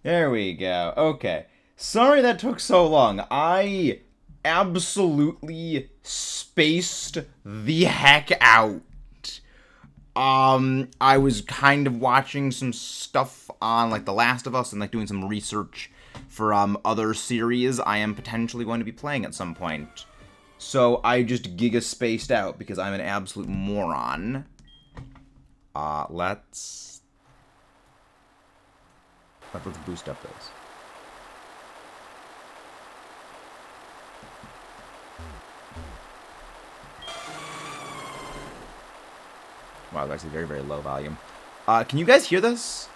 There we go. Okay. Sorry that took so long. I absolutely spaced the heck out. I was kind of watching some stuff on like The Last of Us and like doing some research for other series I am potentially going to be playing at some point. So I just giga spaced out because I'm an absolute moron. Let's boost up those. Wow, that's actually very, very low volume. Can you guys hear this?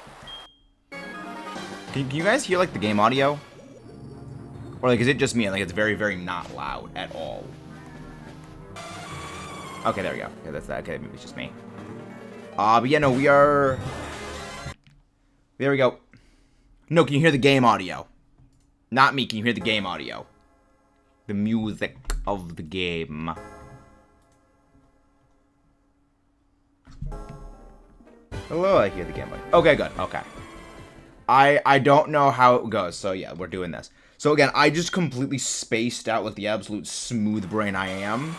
Can you guys hear, like, the game audio? Or, like, is it just me? Like, it's very, very not loud at all. Okay, there we go. Okay, that's that. Okay, maybe it's just me. But yeah, no, we are... There we go. No, can you hear the game audio? Not me, can you hear the game audio? The music of the game. Hello, I hear the game audio. Okay, good, okay. I don't know how it goes, so yeah, we're doing this. So again, I just completely spaced out like the absolute smooth brain I am.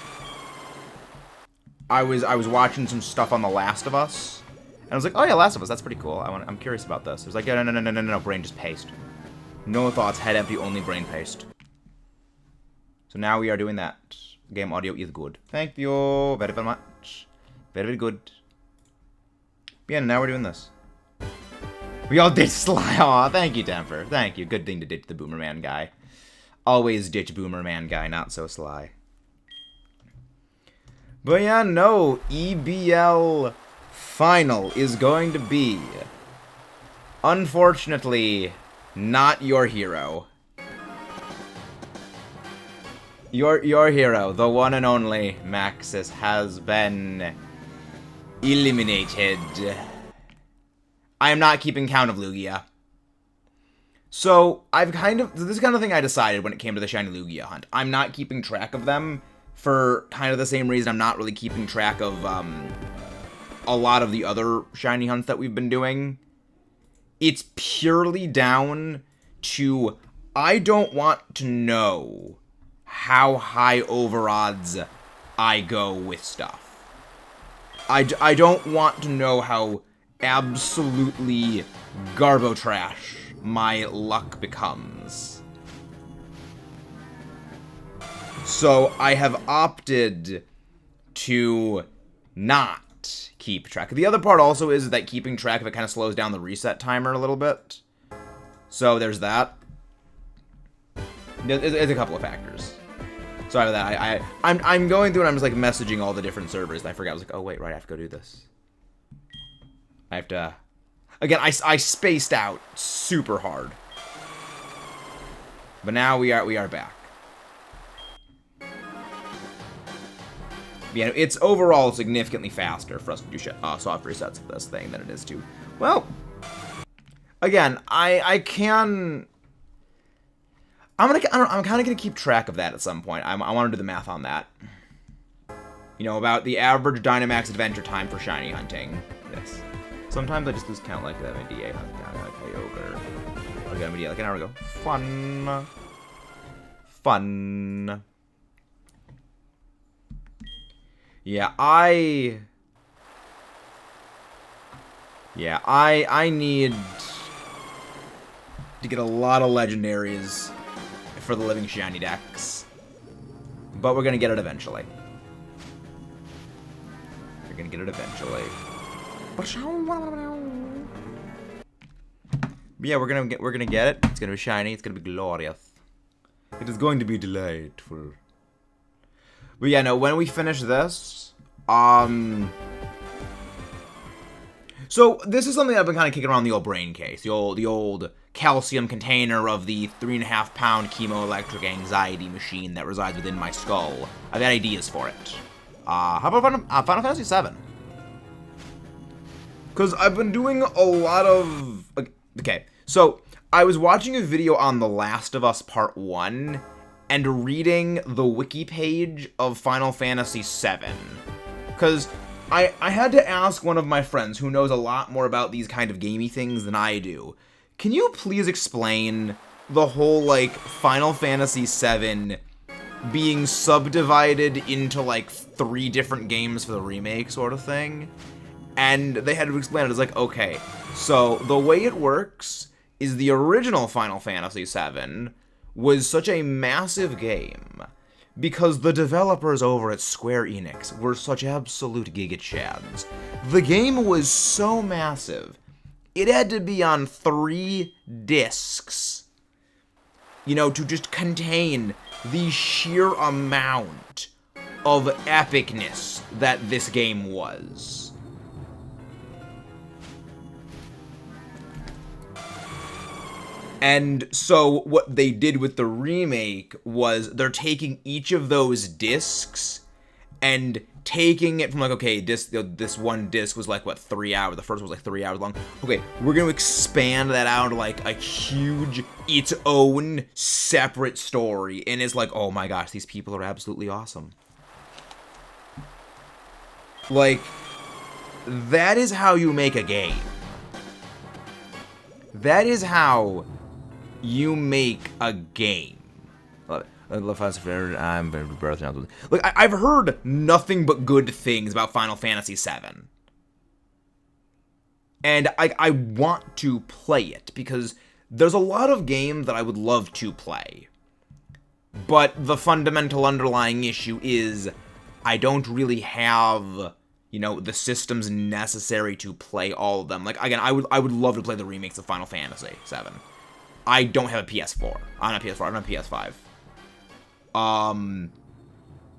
I was watching some stuff on The Last of Us, and I was like, oh yeah, Last of Us, that's pretty cool. I'm curious about this. I was like, yeah, no, brain just paste. No thoughts, head empty, only brain paste. So now we are doing that. Game audio is good. Thank you very, very much. Very, very good. Yeah, now we're doing this. We all ditch Sly. Aw, thank you, Temper. Thank you. Good thing to ditch the Boomerman guy. Always ditch Boomerman guy, not so Sly. But yeah, no. EBL Final is going to be, unfortunately, not your hero. Your hero, the one and only Maxis, has been eliminated. I am not keeping count of Lugia. So, this is kind of thing I decided when it came to the shiny Lugia hunt. I'm not keeping track of them for kind of the same reason I'm not really keeping track of, a lot of the other shiny hunts that we've been doing. It's purely down to, I don't want to know how high over odds I go with stuff. I don't want to know how absolutely garbo trash my luck becomes. So I have opted to not keep track. The other part also is that keeping track of it kind of slows down the reset timer a little bit. So there's that. There's a couple of factors. Sorry about that. I'm going through and I'm just like messaging all the different servers. And I forgot. I was like, oh wait, right, I have to go do this. I have to... Again, I spaced out super hard. But now we are back. Yeah, it's overall significantly faster for us to do soft resets of this thing than it is to... Well, again, I can... I'm kind of gonna keep track of that at some point. I want to do the math on that. You know, about the average Dynamax adventure time for shiny hunting. Yes. Sometimes I just lose count like that MDA hunt down like hey ogre. I got MDA like an hour ago. Fun. Fun. Yeah, I need to get a lot of legendaries for the living shiny decks. But we're gonna get it eventually. We're gonna get it eventually. But yeah, we're gonna get it. It's gonna be shiny. It's gonna be glorious. It is going to be delightful. But yeah, no. When we finish this, so this is something I've been kind of kicking around the old brain case, the old calcium container of the 3.5-pound chemoelectric anxiety machine that resides within my skull. I've got ideas for it. How about Final Fantasy VII? Because I've been doing a lot of... Okay, so I was watching a video on The Last of Us Part 1 and reading the wiki page of Final Fantasy VII. Because I had to ask one of my friends who knows a lot more about these kind of gamey things than I do. Can you please explain the whole, like, Final Fantasy VII being subdivided into, like, 3 different games for the remake sort of thing? And they had to explain it. It's like, okay, so the way it works is the original Final Fantasy VII was such a massive game because the developers over at Square Enix were such absolute giga-chads. The game was so massive, it had to be on 3 discs, you know, to just contain the sheer amount of epicness that this game was. And so what they did with the remake was they're taking each of those discs and taking it from, like, okay, this one disc was like, what, 3 hours? The first one was like 3 hours long. Okay, we're going to expand that out to, like, a huge, its own separate story. And it's like, oh my gosh, these people are absolutely awesome. Like, that is how you make a game. That is how you make a game. Look, I've heard nothing but good things about Final Fantasy VII. And I want to play it, because there's a lot of games that I would love to play. But the fundamental underlying issue is I don't really have, you know, the systems necessary to play all of them. Like, again, I would love to play the remakes of Final Fantasy VII. I don't have a PS4. I'm not a PS4. I'm on a PS5.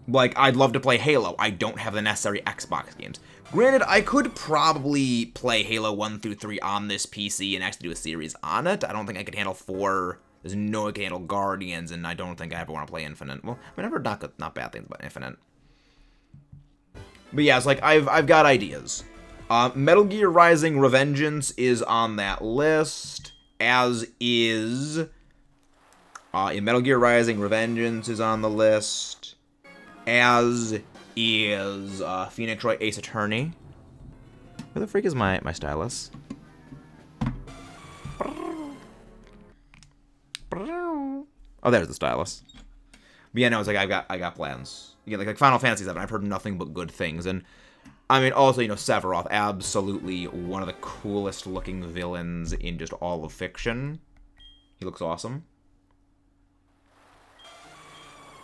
Like, I'd love to play Halo. I don't have the necessary Xbox games. Granted, I could probably play Halo 1 through 3 on this PC and actually do a series on it. I don't think I could handle 4. There's no way I can handle Guardians, and I don't think I ever want to play Infinite. Well, I mean, I've heard not bad things about Infinite. But yeah, it's like, I've got ideas. Metal Gear Rising Revengeance is on that list, as is... in Metal Gear Rising Revengeance is on the list, as is Phoenix Wright Ace Attorney. Where the freak is my stylus? Oh, there's the stylus. But yeah, no, it's like I got plans. Again, like Final Fantasy VII, I've heard nothing but good things, and I mean, also, you know, Sephiroth, absolutely one of the coolest looking villains in just all of fiction. He looks awesome.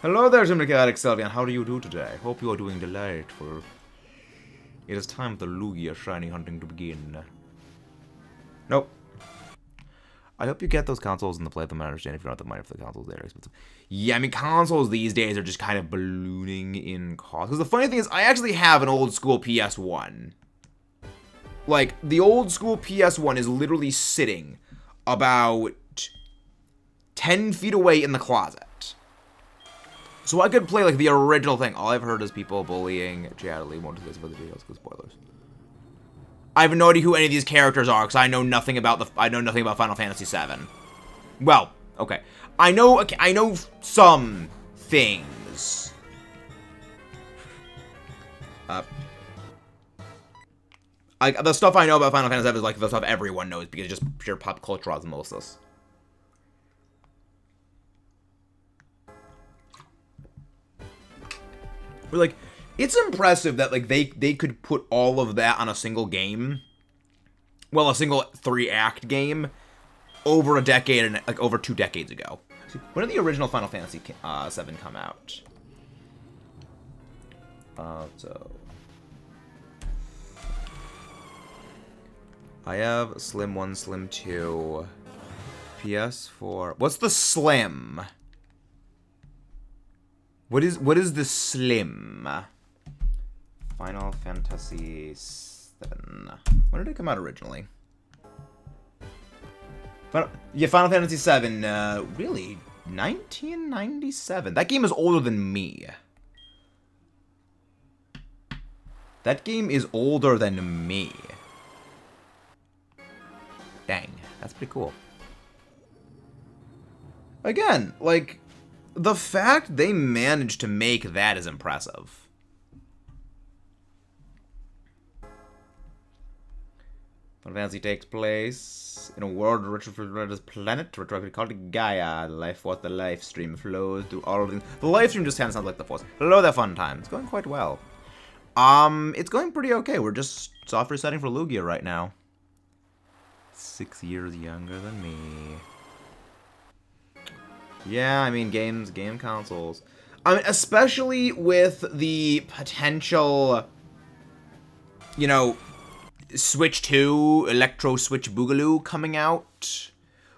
Hello there, Jimnicatic Sylvian. How do you do today? Hope you are doing delightful. It is time for the Lugia shiny hunting to begin. Nope. I hope you get those consoles and play them. I understand if you don't have the money for the consoles, they're expensive. Yeah, I mean, consoles these days are just kind of ballooning in cost. Because the funny thing is, I actually have an old school PS1. Like, the old school PS1 is literally sitting about 10 feet away in the closet. So I could play, like, the original thing. All I've heard is people bullying Chadley. Won't do this for the videos, because spoilers. I have no idea who any of these characters are, because I know nothing about Final Fantasy VII. Well, okay. I know some things. The stuff I know about Final Fantasy VII is like the stuff everyone knows, because it's just pure pop culture osmosis. But like, it's impressive that like they could put all of that on a single game. Well, a single 3-act game over a decade and like over 2 decades ago. When did the original Final Fantasy VII come out? So I have Slim 1, Slim 2, PS4. What's the Slim? What is the Slim? Final Fantasy VII. When did it come out originally? Final Fantasy VII, really? 1997? That game is older than me. That game is older than me. Dang, that's pretty cool. Again, like, the fact they managed to make that is impressive. Final Fantasy takes place in a world rich with this planet, which we call Gaia. The life force, the life stream flows through all of things. The life stream just kind of sounds like the force. Hello there, fun time. It's going quite well. It's going pretty okay. We're just soft resetting for Lugia right now. 6 years younger than me. Yeah, I mean, game consoles. I mean, especially with the potential, you know, Switch 2, Electro Switch Boogaloo coming out,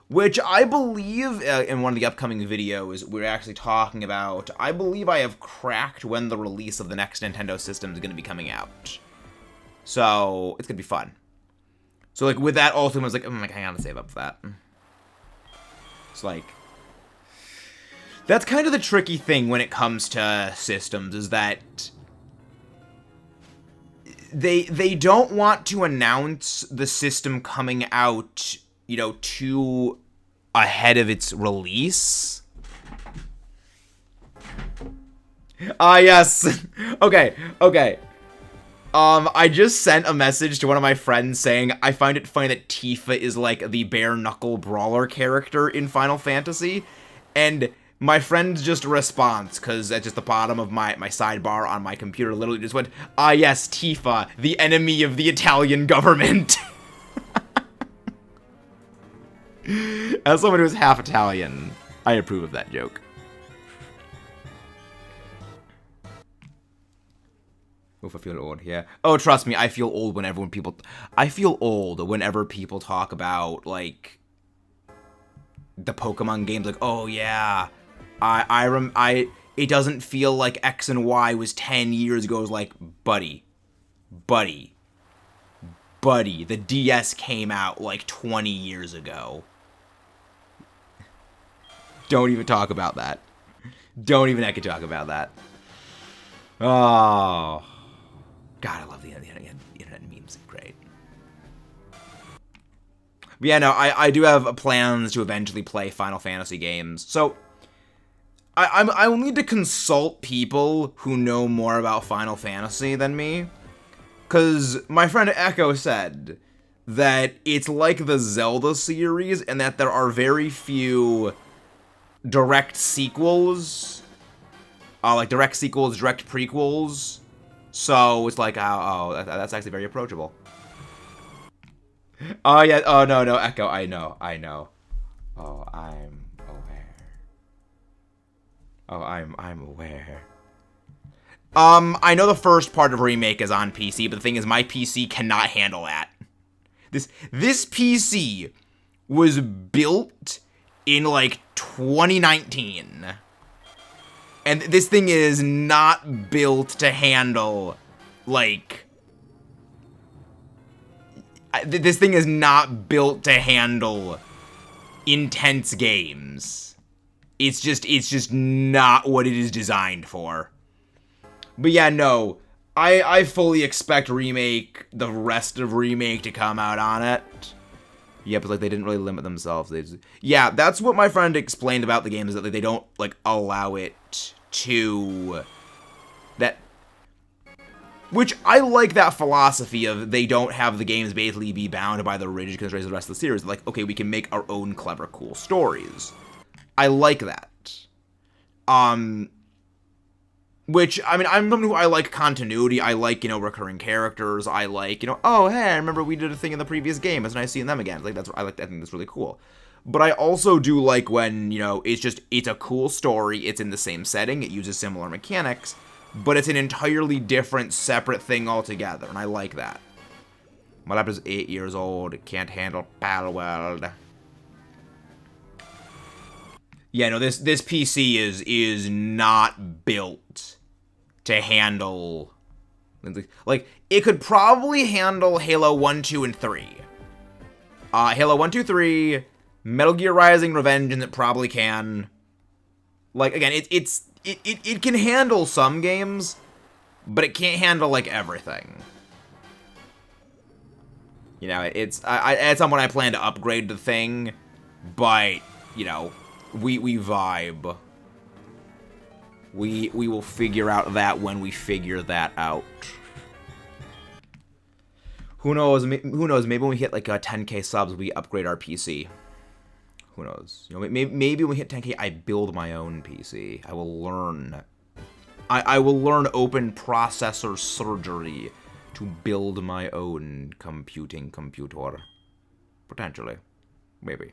which I believe in one of the upcoming videos we're actually talking about. I believe I have cracked when the release of the next Nintendo system is going to be coming out. So, it's going to be fun. So, like, with that also, I was like, I gotta save up for that. It's like, that's kind of the tricky thing when it comes to systems, is that they don't want to announce the system coming out, you know, too ahead of its release. Yes. Okay. I just sent a message to one of my friends saying I find it funny that Tifa is like the bare knuckle brawler character in Final Fantasy, and my friend's just response, because at just the bottom of my sidebar on my computer literally just went, yes, Tifa, the enemy of the Italian government. As someone who's half Italian, I approve of that joke. Oof, I feel old, yeah. Oh, trust me, I feel old whenever people talk about, like, the Pokemon games, like, oh yeah, it doesn't feel like X and Y was 10 years ago. It was like, buddy, the DS came out like 20 years ago. Don't even talk about that. Don't even heck talk about that. Oh, God, I love the internet memes. Great. But yeah, no, I do have plans to eventually play Final Fantasy games. So I will need to consult people who know more about Final Fantasy than me, because my friend Echo said that it's like the Zelda series, and that there are very few direct sequels, direct prequels. So it's like, that's actually very approachable. Oh yeah, oh no, Echo, I know. Oh, I'm aware. I know the first part of Remake is on PC, but the thing is, my PC cannot handle that. This PC was built in, like, 2019. And this thing is not built to handle, like... This thing is not built to handle intense games. It's just not what it is designed for. But yeah, no. I fully expect the rest of Remake to come out on it. Yeah, but like they didn't really limit themselves. Yeah, that's what my friend explained about the game, is that they don't like allow it to that. Which I like that philosophy of they don't have the games basically be bound by the rigid constraints of the rest of the series. Like, okay, we can make our own clever, cool stories. I like that. Which, I mean, I'm someone who I like continuity. I like, recurring characters. I like, oh, hey, I remember we did a thing in the previous game. It's nice seeing them again. Like, I think that's really cool. But I also do like when, it's a cool story. It's in the same setting. It uses similar mechanics. But it's an entirely different, separate thing altogether. And I like that. My laptop is 8 years old. It can't handle Battle World. Yeah, no, this PC is not built to handle... Like, it could probably handle Halo 1, 2, and 3. Halo 1, 2, 3, Metal Gear Rising, Revenge, and it probably can. Like, again, it can handle some games, but it can't handle, like, everything. It's at some point I plan to upgrade the thing, but, we vibe. We will figure out that when we figure that out. Who knows? Who knows? Maybe when we hit like 10K subs, we upgrade our PC. Who knows? You know, maybe when we hit 10K, I build my own PC. I will learn. I will learn open processor surgery to build my own computing computer. Potentially. Maybe.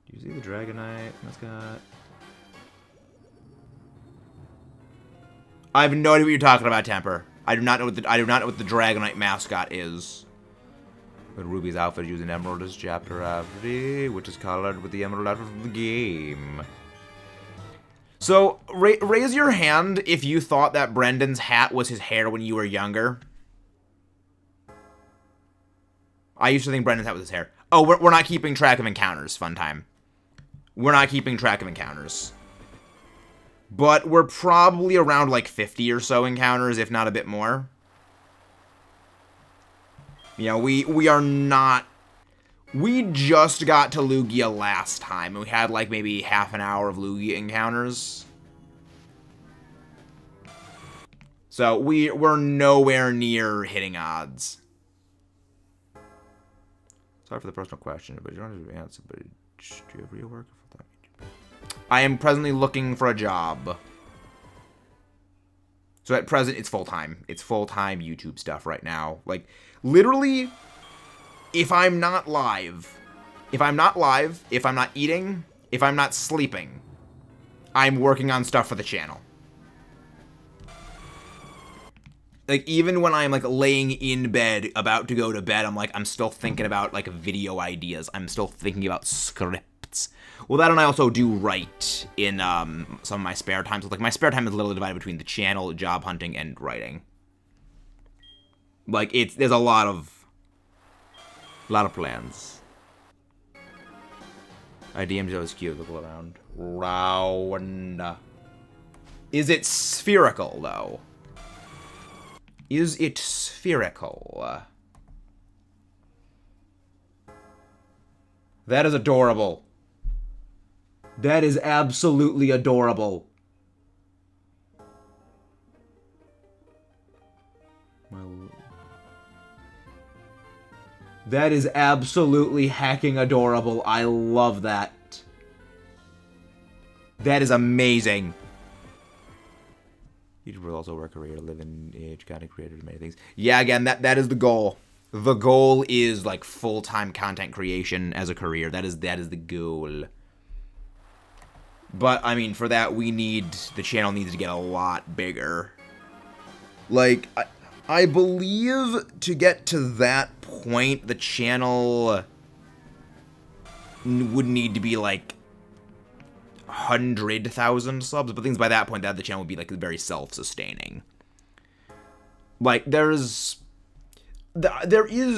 Do you see the Dragonite mascot? I have no idea what you're talking about, Temper. I do not know what the Dragonite mascot is. But Ruby's outfit using Emerald as chapter outfit, which is colored with the Emerald outfit from the game. So, raise your hand if you thought that Brendan's hat was his hair when you were younger. I used to think Brendan's hat was his hair. Oh, we're not keeping track of encounters. Fun time. We're not keeping track of encounters. But we're probably around like 50 or so encounters, if not a bit more. You know, we are not... We just got to Lugia last time, and we had like maybe half an hour of Lugia encounters. So we're nowhere near hitting odds. Sorry for the personal question, but you don't have to answer, but do you have real work? I am presently looking for a job. So at present, it's full-time. It's full-time YouTube stuff right now. Like, literally, if I'm not live, if I'm not eating, if I'm not sleeping, I'm working on stuff for the channel. Like, even when I'm, like, laying in bed, about to go to bed, I'm still thinking about, like, video ideas. I'm still thinking about scripts. Well, that and I also do write in, some of my spare time. So, like, my spare time is literally divided between the channel, job hunting, and writing. Like, there's a lot of plans. I DM'd those cute, look around. Round. Is it spherical, though? Is it spherical? That is adorable. That is absolutely adorable. That is absolutely hacking adorable. I love that. That is amazing. You will also work a career, live in age, content creator, many things. Yeah, again, that is the goal. The goal is like full-time content creation as a career. That is the goal. But I mean, for that the channel needs to get a lot bigger. Like I believe to get to that point, the channel would need to be like 100,000 subs, but things by that point that the channel would be like very self-sustaining. Like there is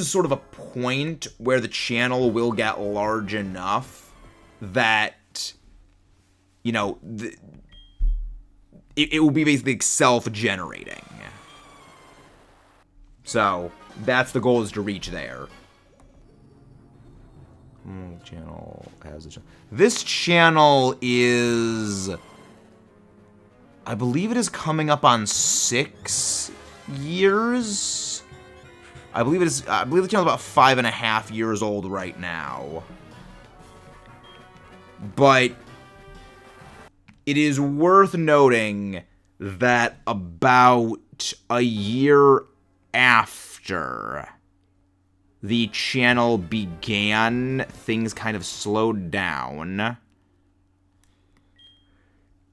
sort of a point where the channel will get large enough that, you know, it will be basically self-generating. So that's the goal, is to reach there. Channel has a channel. This channel is, I believe it is coming up on 6 years. I believe the channel is about 5.5 years old right now. But it is worth noting that about a year after the channel began, things kind of slowed down.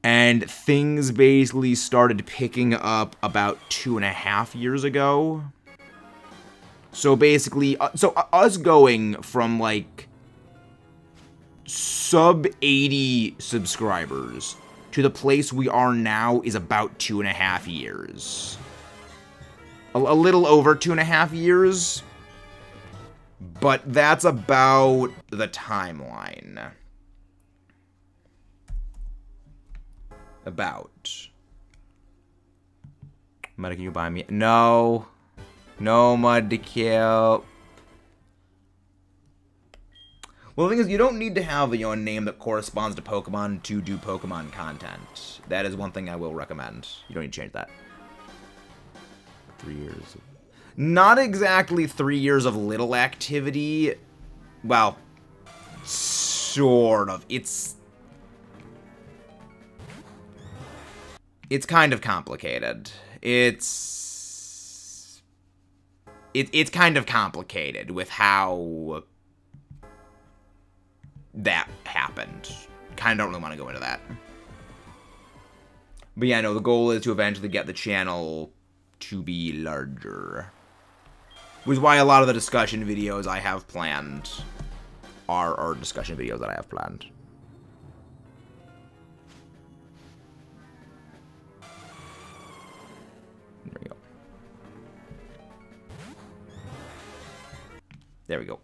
And things basically started picking up about 2.5 years ago. So basically, us going from like sub 80 subscribers to the place we are now is about 2.5 years. A little over 2.5 years. But that's about the timeline. About. Muddy, can you buy me? No. No, Muddy Kill. Well, the thing is, you don't need to have, a name that corresponds to Pokemon to do Pokemon content. That is one thing I will recommend. You don't need to change that. 3 years. Not exactly 3 years of little activity. Well, sort of. It's kind of complicated. It's kind of complicated with how that happened. Kind of don't really want to go into that. But yeah, no, the goal is to eventually get the channel to be larger. Which is why a lot of the discussion videos I have planned are discussion videos that I have planned. There we go. There we go.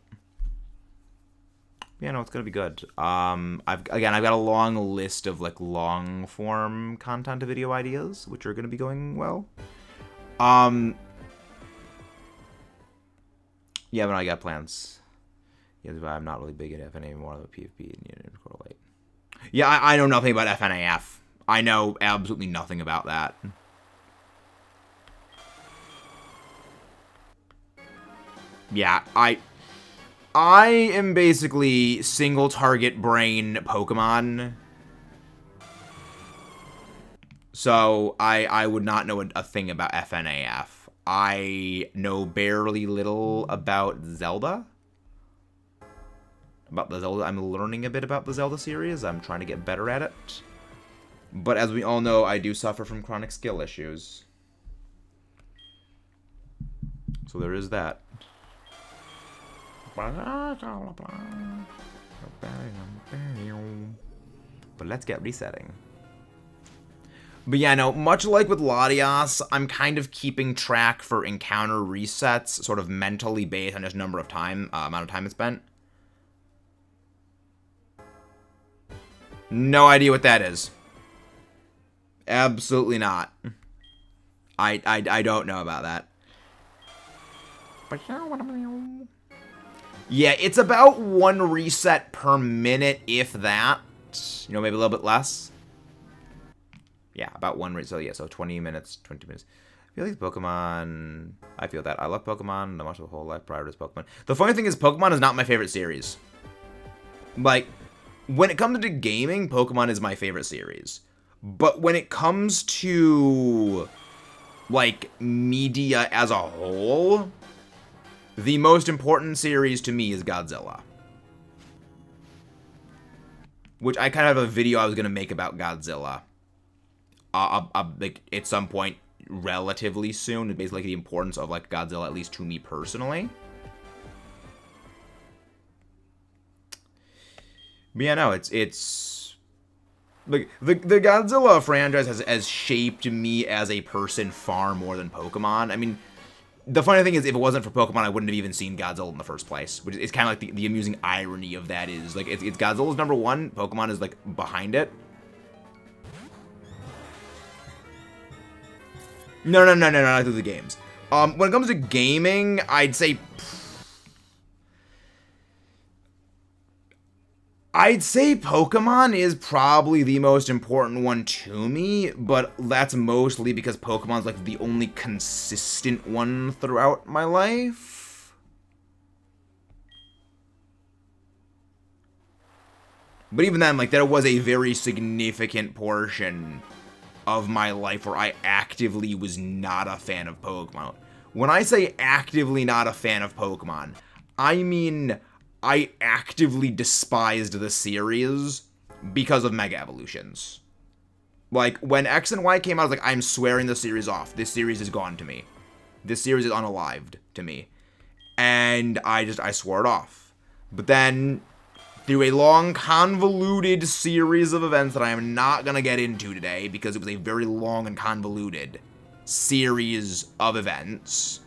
Yeah, no, it's gonna be good. I've got a long list of like long form content video ideas, which are gonna be going well. Yeah, but I got plans. Yeah, but I'm not really big at FNA anymore. The PvP and correlate. Yeah, I know nothing about FNAF. I know absolutely nothing about that. Yeah, I am basically single target brain Pokemon. So I would not know a thing about FNAF. I know barely little about Zelda. I'm learning a bit about the Zelda series. I'm trying to get better at it. But as we all know, I do suffer from chronic skill issues. So there is that. But let's get resetting. But yeah, no, much like with Latias, I'm kind of keeping track for encounter resets, sort of mentally based on just amount of time it's spent. No idea what that is. Absolutely not. I don't know about that. Yeah, it's about 1 reset per minute, if that. You know, maybe a little bit less. Yeah, about 1 reset. So yeah, so 20 minutes, 20 minutes. I feel like Pokemon... I feel that. I love Pokemon. I watched the whole life prior to this Pokemon. The funny thing is, Pokemon is not my favorite series. Like, when it comes to gaming, Pokemon is my favorite series. But when it comes to, like, media as a whole, the most important series to me is Godzilla. Which I kind of have a video I was going to make about Godzilla. Like, at some point relatively soon. It's basically the importance of, like, Godzilla, at least to me personally. But yeah, no, it's like the Godzilla franchise has shaped me as a person far more than Pokemon. I mean, the funny thing is, if it wasn't for Pokemon, I wouldn't have even seen Godzilla in the first place. Which is kind of like the amusing irony of that is, like, it's Godzilla's #1, Pokemon is, like, behind it. No, not through the games. When it comes to gaming, I'd say Pokemon is probably the most important one to me, but that's mostly because Pokemon's like the only consistent one throughout my life. But even then, like, there was a very significant portion of my life where I actively was not a fan of Pokemon. When I say actively not a fan of Pokemon, I mean I actively despised the series because of Mega Evolutions. Like, when X and Y came out, I was like, I'm swearing the series off. This series is gone to me. This series is unalived to me. And I swore it off. But then, through a long, convoluted series of events that I am not going to get into today, because it was a very long and convoluted series of events,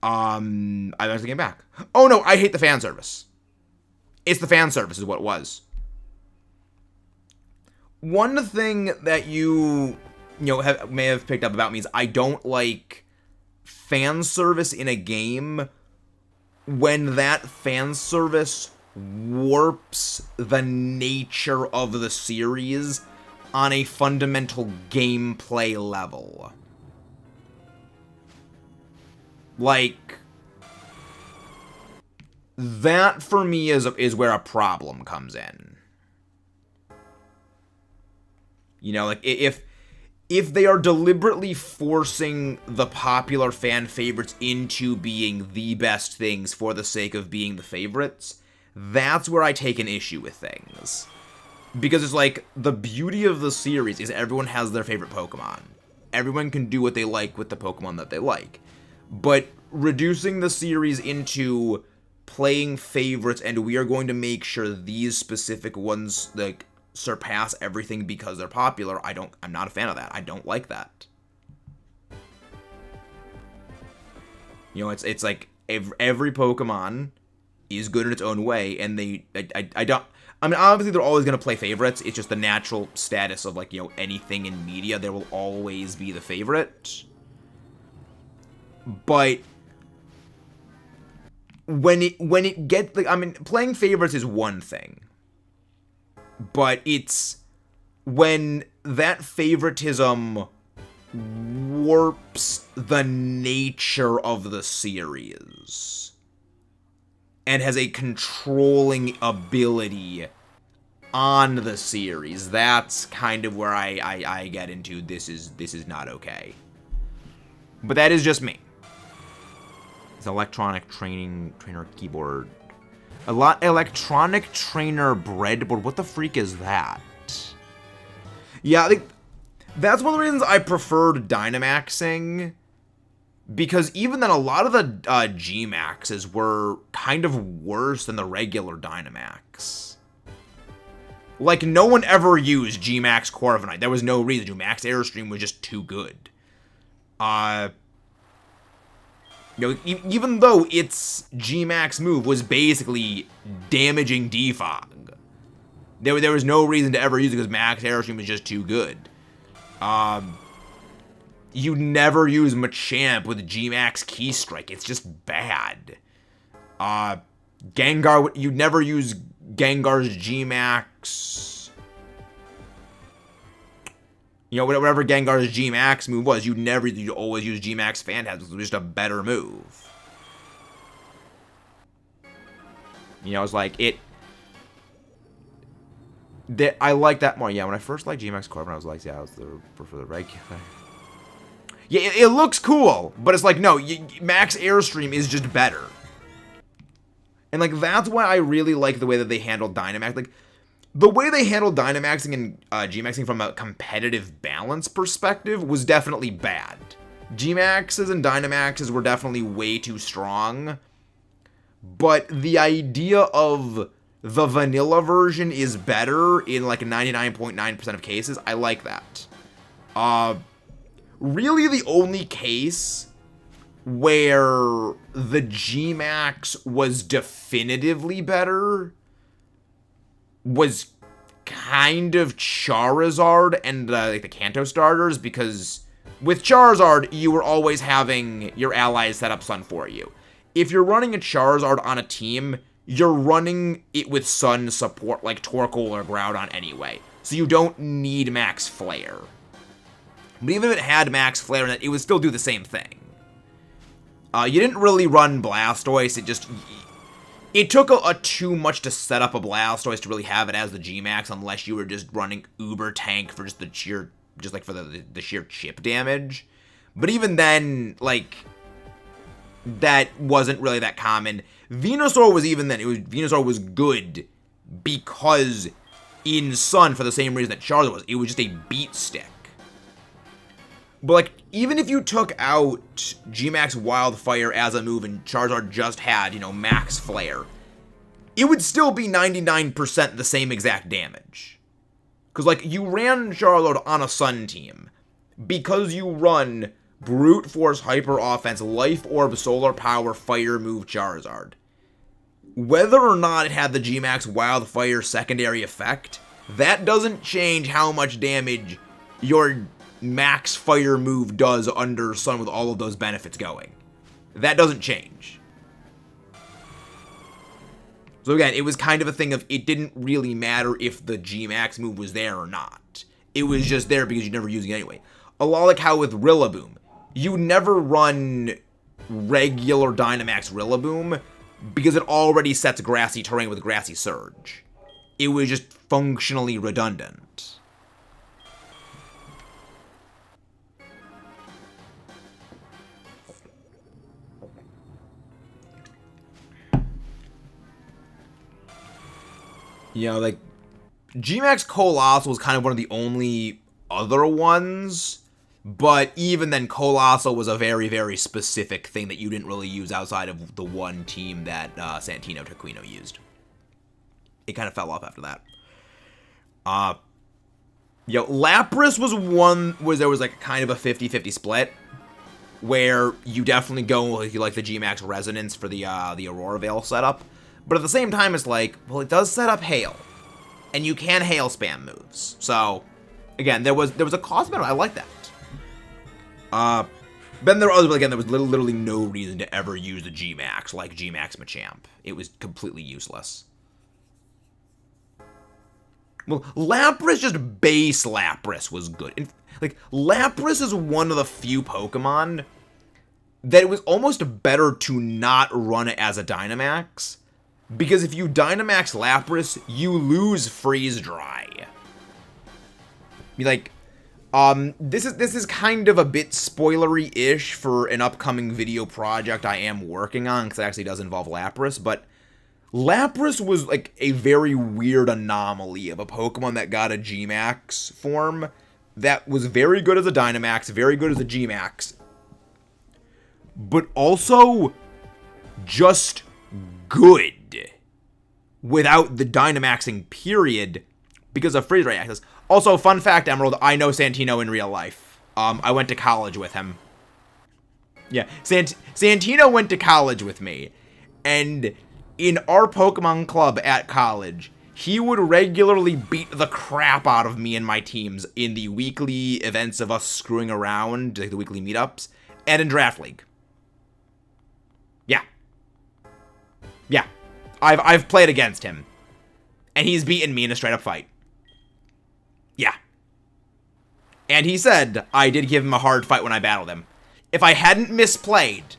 I eventually came back. Oh no, I hate the fan service. It's the fan service is what it was. One thing that you may have picked up about me is I don't like fan service in a game when that fan service warps the nature of the series on a fundamental gameplay level. Like, that for me is where a problem comes in. You know, like, if they are deliberately forcing the popular fan favorites into being the best things for the sake of being the favorites, that's where I take an issue with things. Because it's like, the beauty of the series is everyone has their favorite Pokemon. Everyone can do what they like with the Pokemon that they like. But reducing the series into playing favorites, and we are going to make sure these specific ones, like, surpass everything because they're popular, I'm not a fan of that. I don't like that. You know, it's like every Pokemon is good in its own way, and I mean, obviously they're always going to play favorites. It's just the natural status of, like, you know, anything in media. There will always be the favorite. But when it gets, like, I mean, playing favorites is one thing. But it's when that favoritism warps the nature of the series and has a controlling ability on the series. That's kind of where I get into this is not okay. But that is just me. It's electronic trainer keyboard. Electronic trainer breadboard. What the freak is that? Yeah, that's one of the reasons I preferred Dynamaxing. Because even then, a lot of the G-Maxes were kind of worse than the regular Dynamax. Like, no one ever used G-Max Corviknight. There was no reason to. Max Airstream was just too good. You know, even though its G-Max move was basically damaging Defog, there was no reason to ever use it because Max Airstream was just too good. You never use Machamp with G-Max Key Strike. It's just bad. Gengar, you never use Gengar's G-Max. You know, whatever Gengar's G-Max move was, you'd always use G-Max Phantasm. It was just a better move. You know, it's like, I like that more. Yeah, when I first liked G-Max Corviknight, I was like, yeah, I prefer the regular. Yeah, it looks cool, but it's like, no, Max Airstream is just better. And, like, that's why I really like the way that they handled Dynamax. Like, the way they handled Dynamaxing and G-Maxing from a competitive balance perspective was definitely bad. G-Maxes and Dynamaxes were definitely way too strong. But the of the vanilla version is better in, like, 99.9% of cases. I like that. Really the only case where the G-Max was definitively better was kind of Charizard and like the Kanto starters, because with Charizard, you were always having your allies set up Sun for you. If you're running a Charizard on a team, you're running it with Sun support like Torkoal or Groudon anyway, so you don't need Max Flare. But even if it had Max Flare in it, it would still do the same thing. You didn't really run Blastoise, it took a too much to set up a Blastoise to really have it as the G-Max, unless you were just running Uber Tank for just the sheer, for the sheer chip damage. But even then, like, that wasn't really that common. Venusaur was even then, Venusaur was good because in Sun, for the same reason that Charizard was, it was just a beat stick. But, like, even if you took out G-Max Wildfire as a move and Charizard just had, you know, Max Flare, it would still be 99% the same exact damage. Because, like, you ran Charizard on a Sun team because you run Brute Force, Hyper Offense, Life Orb, Solar Power, Fire Move Charizard. Whether or not it had the G-Max Wildfire secondary effect, that doesn't change how much damage your Max Fire move does under Sun with all of those benefits going. That doesn't change. So again, it was kind of a thing of, it didn't really matter if the G-Max move was there or not. It was just there because you never used it anyway. A lot like how with Rillaboom, you never run regular Dynamax Rillaboom because it already sets grassy terrain with Grassy Surge. It was just functionally redundant. You know, like, Gmax Colossal was kind of one of the only other ones, but even then, Colossal was a very, very specific thing that you didn't really use outside of the one team that Santino Taquino used. It kind of fell off after that. Lapras was one where there was like kind of a 50-50 split, where you definitely go if you like the Gmax Resonance for the Aurora Veil setup, but at the same time, it's like, well, it does set up Hail, and you can Hail spam moves. So, again, there was a cost benefit. I like that. Then there was there was literally no reason to ever use the Gmax like Gmax Machamp. It was completely useless. Well, Lapras, just base Lapras was good. And, like, Lapras is one of the few Pokemon that it was almost better to not run it as a Dynamax. Because if you Dynamax Lapras, you lose Freeze Dry. Like, this is kind of a bit spoilery-ish for an upcoming video project I am working on, because it actually does involve Lapras, but Lapras was, like, a very weird anomaly of a Pokemon that got a Gmax form that was very good as a Dynamax, very good as a Gmax, but also just good without the Dynamaxing period because of freeze ray access. Also, fun fact, Emerald, I know Santino in real life. I went to college with him. Yeah, Santino went to college with me, and in our Pokemon club at college, he would regularly beat the crap out of me and my teams in the weekly events of us screwing around, like the weekly meetups, and in Draft League. Yeah. Yeah. I've played against him, and he's beaten me in a straight-up fight. Yeah. And he said I did give him a hard fight when I battled him. If I hadn't misplayed,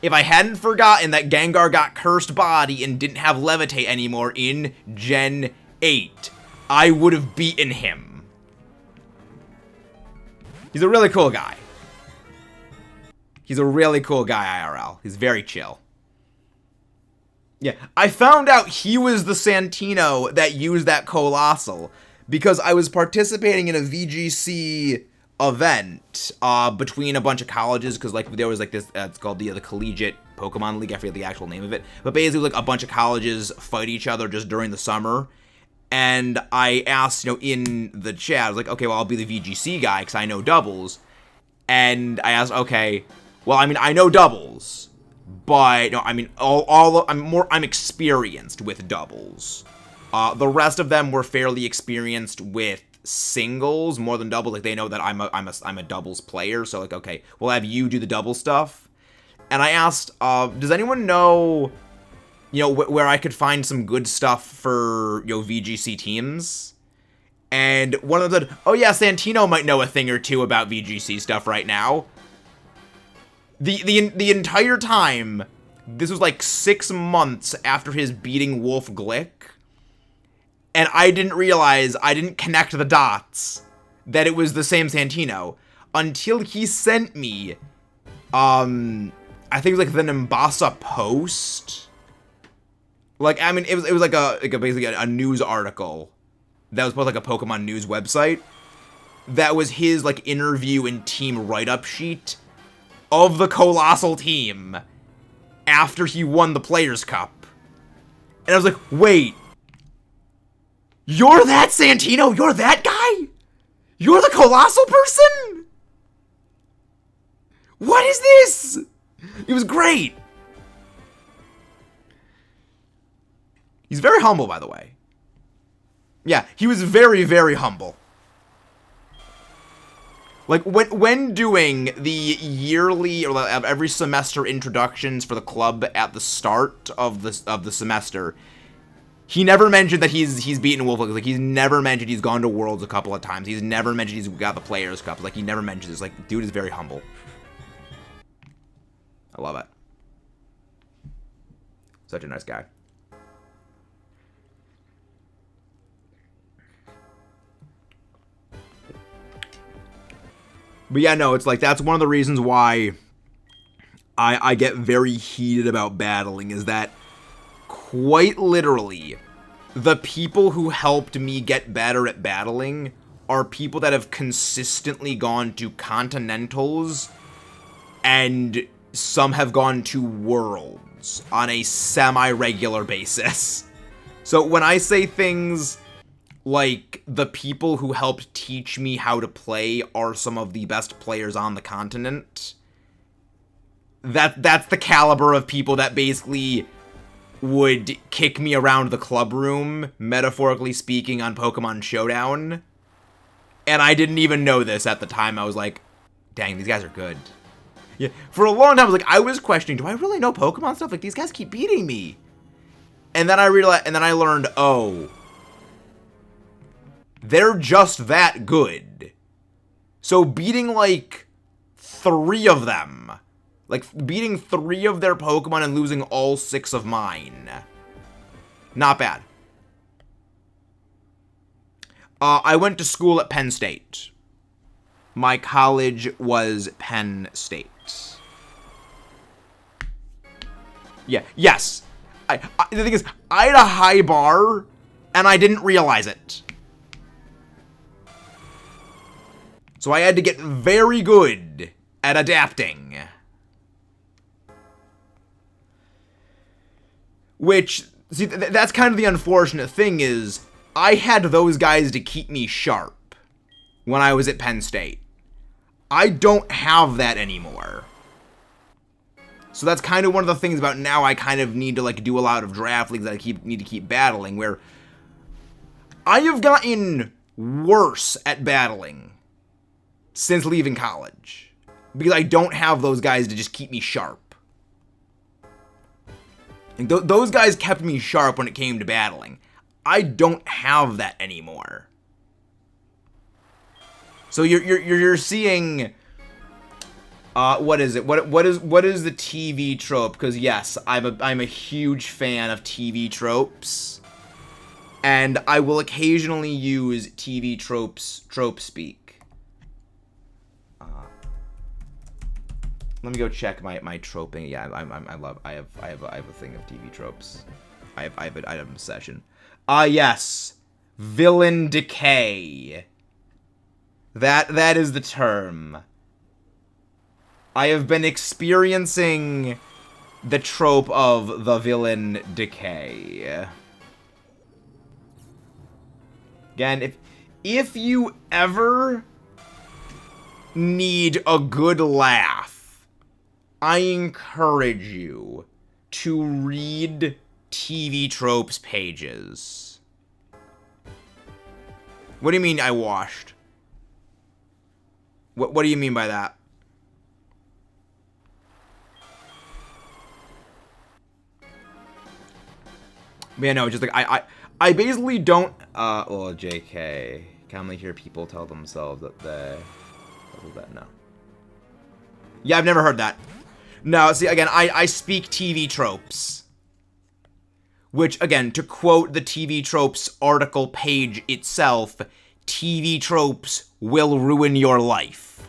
if I hadn't forgotten that Gengar got Cursed Body and didn't have Levitate anymore in Gen 8, I would have beaten him. He's a really cool guy. He's a really cool guy, IRL. He's very chill. Yeah, I found out he was the Santino that used that Colossal because I was participating in a VGC event between a bunch of colleges, because like there was like this it's called the Collegiate Pokemon League. I forget the actual name of it, but basically like a bunch of colleges fight each other just during the summer. And I asked, you know, in the chat, I was like, okay, well, I'll be the VGC guy because I know doubles. And I asked, okay, well, I mean, I know doubles, but no, I mean, I'm experienced with doubles. The rest of them were fairly experienced with singles more than doubles. Like, they know that I'm a doubles player, so like, okay, we'll have you do the double stuff. And I asked, does anyone know, you know, where I could find some good stuff for, you know, VGC teams? And one of them said, oh yeah, Santino might know a thing or two about VGC stuff right now. The entire time, this was like 6 months after his beating Wolf Glick, and I didn't realize, I didn't connect the dots, that it was the same Santino, until he sent me, I think it was like the Nimbasa post. Like, I mean, it was like basically a news article that was both like a Pokemon news website. That was his like interview and team write-up sheet of the Colossal team after he won the Players' Cup. And I was like, wait, you're that Santino? You're that guy? You're the Colossal person? What is this? It was great. He's very humble, by the way. Yeah, he was very, very humble. Like, when doing the yearly or every semester introductions for the club at the start of the semester, he never mentioned that he's beaten Wolf. Like, he's never mentioned he's gone to Worlds a couple of times. He's never mentioned he's got the Players' Cup. Like, he never mentions this. Like, dude is very humble. I love it. Such a nice guy. But yeah, no, it's like, that's one of the reasons why I get very heated about battling, is that quite literally, the people who helped me get better at battling are people that have consistently gone to continentals, and some have gone to worlds on a semi-regular basis. So when I say things like, the people who helped teach me how to play are some of the best players on the continent, that's the caliber of people that basically would kick me around the club room, metaphorically speaking, on Pokemon Showdown. And I didn't even know this at the time. I was like, dang, these guys are good. Yeah, for a long time, I was like, I was questioning, do I really know Pokemon stuff? Like, these guys keep beating me. And then I realized, and then I learned, oh, they're just that good. So beating, like, 3 of them, like, beating 3 of their Pokemon and losing all 6 of mine, not bad. I went to school at Penn State. My college was Penn State. Yeah, yes. The thing is, I had a high bar, and I didn't realize it. So I had to get very good at adapting. Which, see, that's kind of the unfortunate thing, is I had those guys to keep me sharp when I was at Penn State. I don't have that anymore. So that's kind of one of the things about now. I kind of need to, like, do a lot of draft leagues that I need to keep battling, where I have gotten worse at battling since leaving college, because I don't have those guys to just keep me sharp. And those guys kept me sharp when it came to battling. I don't have that anymore. So you're seeing, what is it? What is the TV trope? Because yes, I'm a huge fan of TV tropes, and I will occasionally use TV trope speak. Let me go check my troping. Yeah, I have a thing of TV tropes. I have an obsession. Yes, villain decay. That is the term. I have been experiencing the trope of the villain decay. Again, if you ever need a good laugh, I encourage you to read TV tropes pages. What do you mean I washed? What do you mean by that? Yeah, no, just like I basically don't well, JK. Commonly hear people tell themselves that they no. Yeah, I've never heard that. No, see, again, I speak TV tropes. Which, again, to quote the TV tropes article page itself, TV tropes will ruin your life.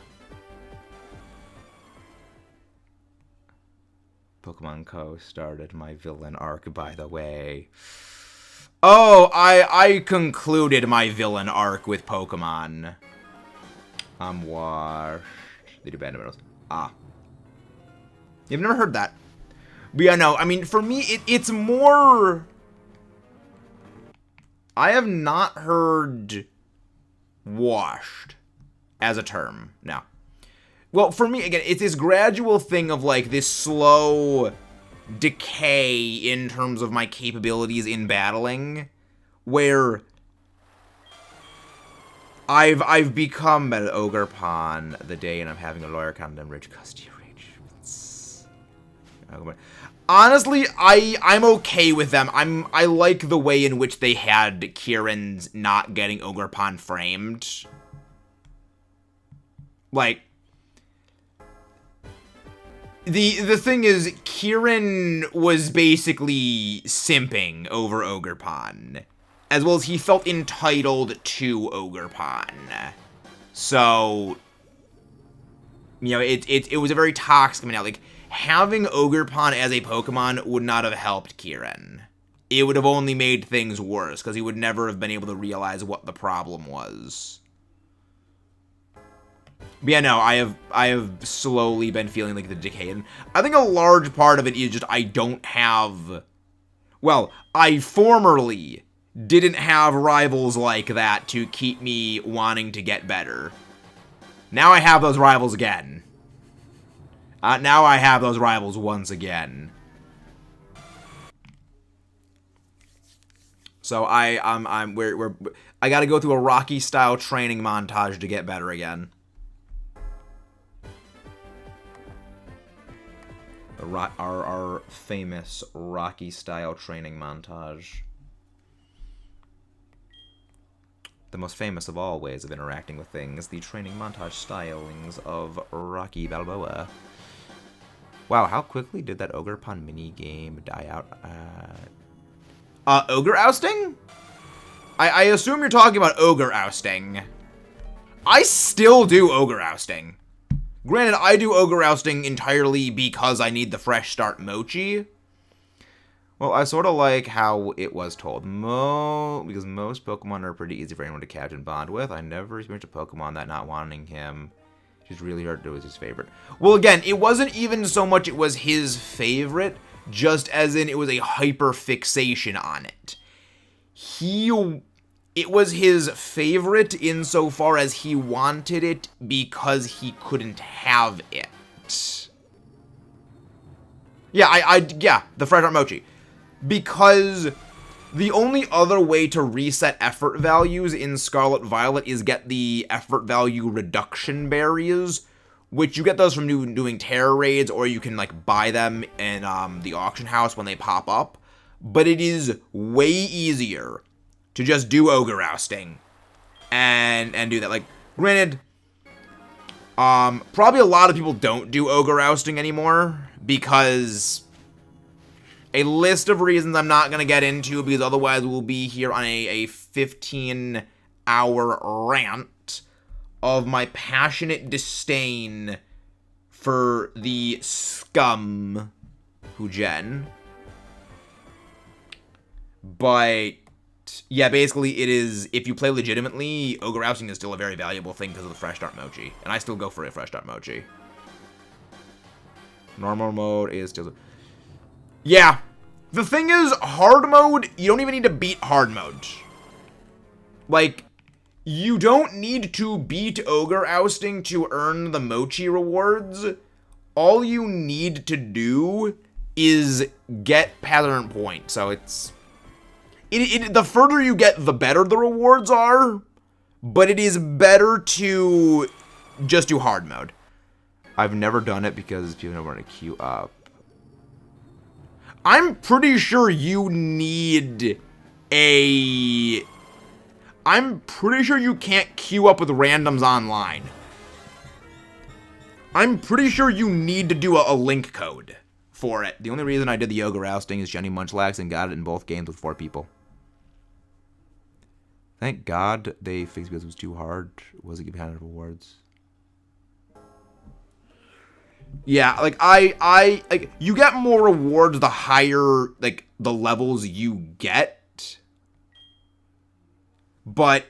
Pokemon Co. started my villain arc, by the way. Oh, I concluded my villain arc with Pokemon. I'm washed. They do bad battles. Ah. You've never heard that. But yeah, no, I mean, for me, it's more... I have not heard washed as a term. No. Well, for me, again, it's this gradual thing of, like, this slow decay in terms of my capabilities in battling, where I've become an Ogre Pawn the day, and I'm having a lawyer condemn rich custody rage. Honestly, I'm okay with them. I like the way in which they had Kieran's not getting Ogre Pawn framed. Like, The thing is, Kieran was basically simping over Ogerpon, as well as he felt entitled to Ogerpon. So, you know, it was a very toxic coming out. Like, having Ogerpon as a Pokemon would not have helped Kieran. It would have only made things worse, because he would never have been able to realize what the problem was. But yeah, no, I have slowly been feeling like the decay. And I think a large part of it is just I don't have... Well, I formerly didn't have rivals like that to keep me wanting to get better. Now I have those rivals again. Now I have those rivals once again. So I gotta go through a Rocky style training montage to get better again. Our famous Rocky style training montage. The most famous of all ways of interacting with things, the training montage stylings of Rocky Balboa. Wow, how quickly did that Ogerpon minigame die out? Ogre Ousting? I assume you're talking about Ogre Ousting. I still do Ogre Ousting. Granted, I do Ogre Ousting entirely because I need the Fresh Start Mochi. Well, I sort of like how it was told. Because most Pokemon are pretty easy for anyone to catch and bond with. I never experienced a Pokemon that not wanting him. It's really hard to do as his favorite. Well, again, it wasn't even so much it was his favorite, just as in it was a hyper fixation on it. It was his favorite insofar as he wanted it because he couldn't have it. Yeah, yeah, the Fresh Start Mochi. Because the only other way to reset effort values in Scarlet Violet is get the effort value reduction berries, which you get those from doing terror raids, or you can like buy them in the auction house when they pop up. But it is way easier to just do Ogre Ousting and do that. Like, granted, probably a lot of people don't do Ogre Ousting anymore because a list of reasons I'm not going to get into, because otherwise we'll be here on a 15-hour rant of my passionate disdain for the scum Hugen. But yeah, basically it is, if you play legitimately, Ogre Ousting is still a very valuable thing because of the Fresh Start Mochi. And I still go for a Fresh Start Mochi. Normal mode is still... Yeah. The thing is, hard mode, you don't even need to beat hard mode. Like, you don't need to beat Ogre Ousting to earn the Mochi rewards. All you need to do is get pattern point. So it's... the further you get, the better the rewards are. But it is better to just do hard mode. I've never done it because people don't want to queue up. I'm pretty sure you need a... I'm pretty sure you can't queue up with randoms online. I'm pretty sure you need to do a link code for it. The only reason I did the Ogre Ousting is Jenny Munchlax and got it in both games with 4 people. Thank God they fixed because it was too hard. Was it give kind of rewards? Yeah, like like you get more rewards the higher like the levels you get. But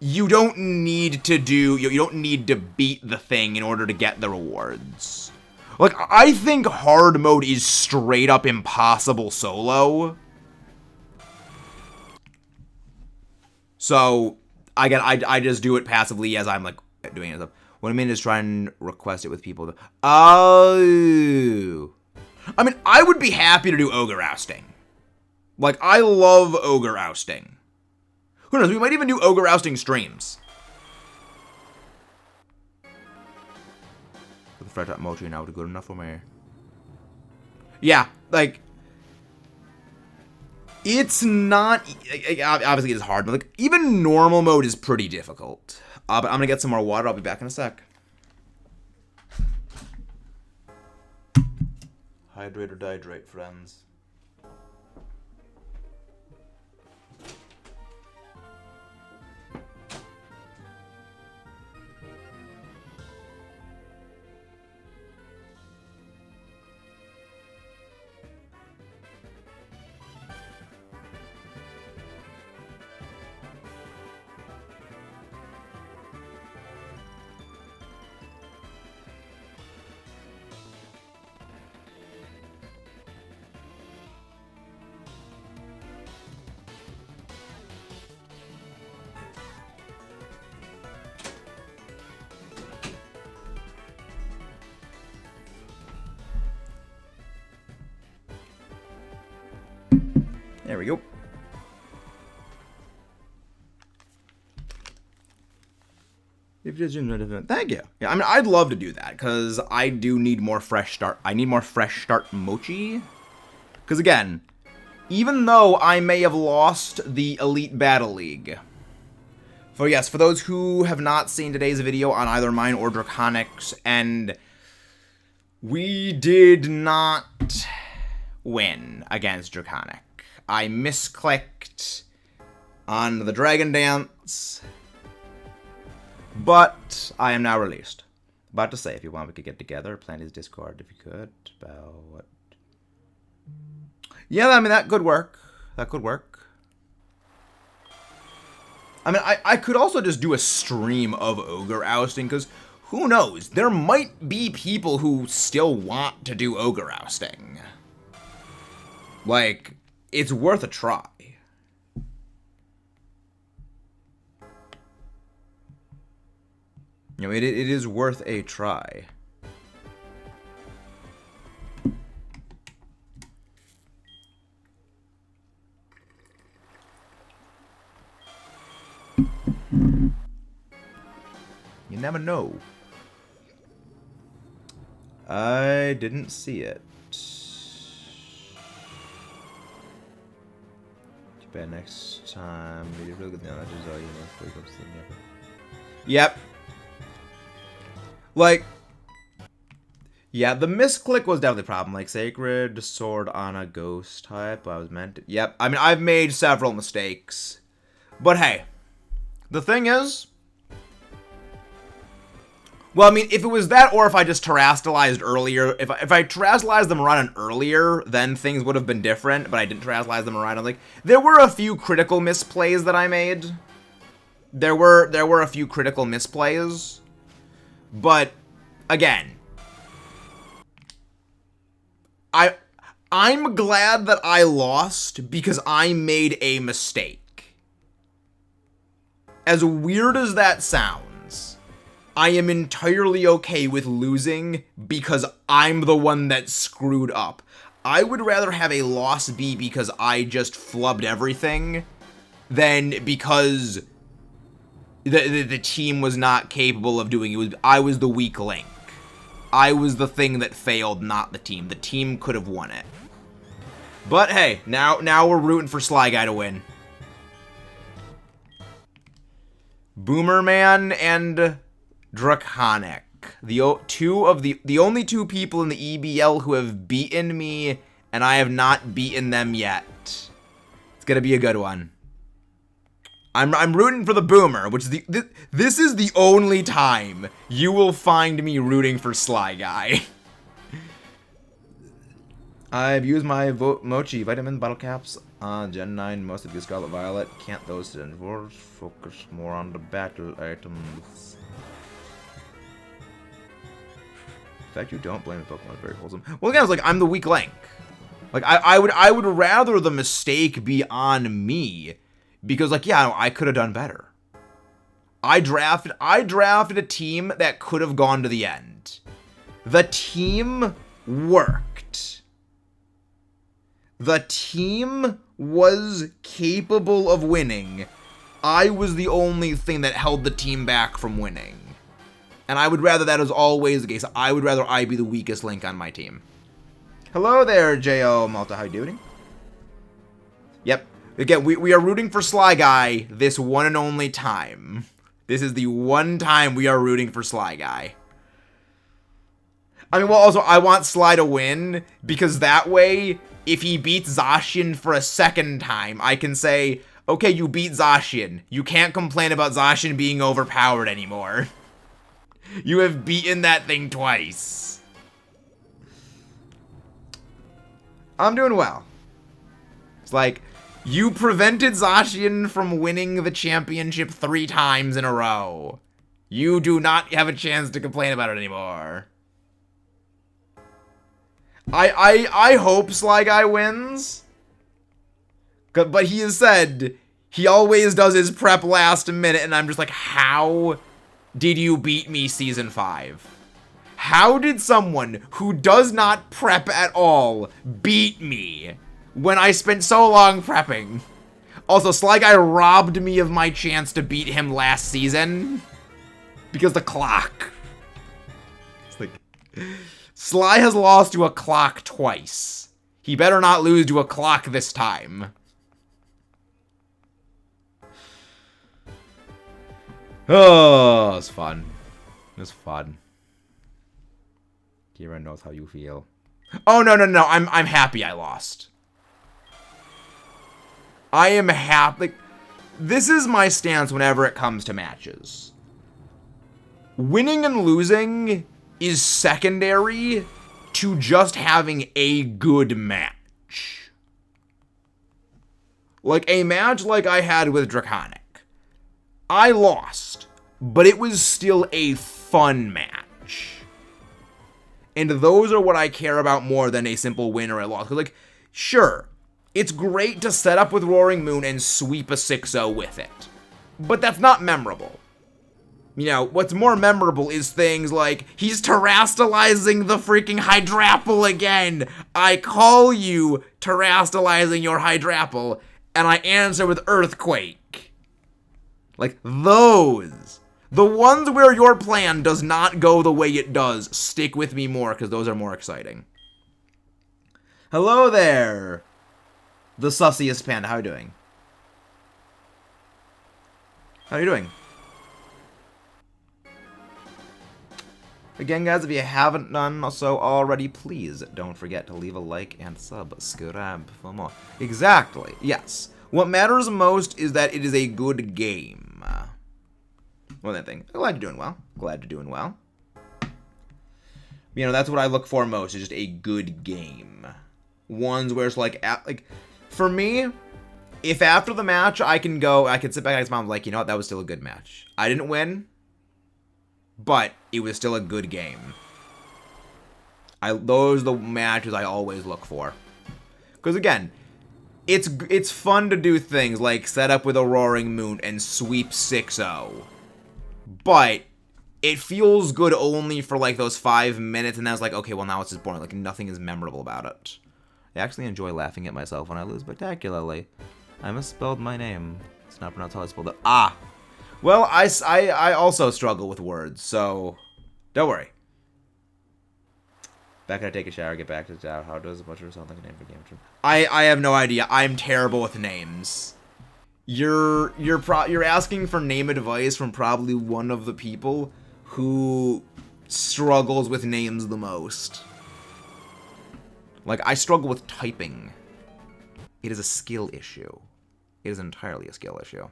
you don't need to you don't need to beat the thing in order to get the rewards. Like, I think hard mode is straight up impossible solo. So I just do it passively as I'm like doing it. What I mean is try and request it with people. Oh. I mean, I would be happy to do Ogre Ousting. Like, I love Ogre Ousting. Who knows, we might even do Ogre Ousting streams. The Fresh Start Mochi now would good enough for me. Yeah, like... It's not... Obviously, it's hard, but like, even normal mode is pretty difficult. But I'm gonna get some more water. I'll be back in a sec. Hydrate or dihydrate, friends. There we go. If you just thank you. Yeah, I mean, I'd love to do that because I do need more fresh start. I need more fresh start mochi. Because again, even though I may have lost the Elite Battle League, for those who have not seen today's video on either mine or Draconic's, and we did not win against Draconic. I misclicked on the Dragon Dance, but I am now released. About to say, if you want, we could get together, plan his Discord if you could. About what? Yeah, I mean, that could work. That could work. I mean, I could also just do a stream of Ogre Ousting, because who knows? There might be people who still want to do Ogre Ousting. Like, it's worth a try. You know, it is worth a try. You never know. I didn't see it. Bad next time. Maybe really good. No, that is all you know. Yep. Like, yeah, the misclick was definitely a problem. Like, Sacred Sword on a Ghost type. I was meant to. Yep. I mean, I've made several mistakes. But hey, the thing is, well, I mean, if it was that, or if I just terastallized earlier, if I terastallized them around earlier, then things would have been different, but I didn't terastallize them around. Like, there were a few critical misplays that I made. There were a few critical misplays. But, again, I'm glad that I lost because I made a mistake. As weird as that sounds, I am entirely okay with losing because I'm the one that screwed up. I would rather have a loss be because I just flubbed everything than because the team was not capable of doing it. I was the weak link. I was the thing that failed, not the team. The team could have won it. But hey, now we're rooting for Sly Guy to win. Boomerman and Draconic. The only two people in the EBL who have beaten me, and I have not beaten them yet. It's gonna be a good one. I'm rooting for the Boomer, which is this is the only time you will find me rooting for Sly Guy. I've used my Mochi vitamin bottle caps on Gen 9, most of you Scarlet Violet. Can't those enforce? Focus more on the battle items. The fact you don't blame the Pokemon is very wholesome. Well, again, it's like I'm the weak link. Like I would rather the mistake be on me, because like yeah, I could have done better. I drafted a team that could have gone to the end. The team worked. The team was capable of winning. I was the only thing that held the team back from winning. And I would rather that is always the case. I would rather I be the weakest link on my team. Hello there, J.O. Malta. How you doing? Yep. Again, we are rooting for Sly Guy this one and only time. This is the one time we are rooting for Sly Guy. I mean, well, also, I want Sly to win, because that way, if he beats Zacian for a second time, I can say, okay, you beat Zacian. You can't complain about Zacian being overpowered anymore. You have beaten that thing twice. I'm doing well. It's like, you prevented Zacian from winning the championship 3 times in a row. You do not have a chance to complain about it anymore. I hope Sly Guy wins. But he has said he always does his prep last minute, and I'm just like, how did you beat me season 5? How did someone who does not prep at all beat me when I spent so long prepping? Also, Sly Guy robbed me of my chance to beat him last season because the clock. It's like, Sly has lost to a clock twice. He better not lose to a clock this time. Oh, it's fun. It's fun. Kira knows how you feel. Oh, no. I'm happy I lost. I am happy. Like, this is my stance whenever it comes to matches. Winning and losing is secondary to just having a good match. Like, a match like I had with Draconic. I lost, but it was still a fun match. And those are what I care about more than a simple win or a loss. 'Cause, like, sure, it's great to set up with Roaring Moon and sweep a 6-0 with it. But that's not memorable. You know, what's more memorable is things like, he's terastallizing the freaking Hydrapple again. I call you terastallizing your Hydrapple, and I answer with Earthquake. Like, those. The ones where your plan does not go the way it does, stick with me more, because those are more exciting. Hello there, the sussiest panda. How are you doing? How are you doing? Again, guys, if you haven't done so already, please don't forget to leave a like and subscribe for more. Exactly, yes. What matters most is that it is a good game. One other thing. Glad you're doing well. Glad you're doing well. You know, that's what I look for most, is just a good game. Ones where it's like, for me, if after the match I can sit back and smile, like, you know what, that was still a good match. I didn't win, but it was still a good game. Those are the matches I always look for. Because again, it's fun to do things like set up with a Roaring Moon and sweep 6-0. But it feels good only for like those 5 minutes, and then it's like, okay, well now it's just boring. Like, nothing is memorable about it. I actually enjoy laughing at myself when I lose spectacularly. I misspelled my name. It's not pronounced how I spelled it. Ah! Well, I also struggle with words, so don't worry. Back to take a shower, get back to the tower. How does a butcher sound like a name for game? I have no idea. I'm terrible with names. You're asking for name advice from probably one of the people who struggles with names the most. Like, I struggle with typing. It is a skill issue. It is entirely a skill issue.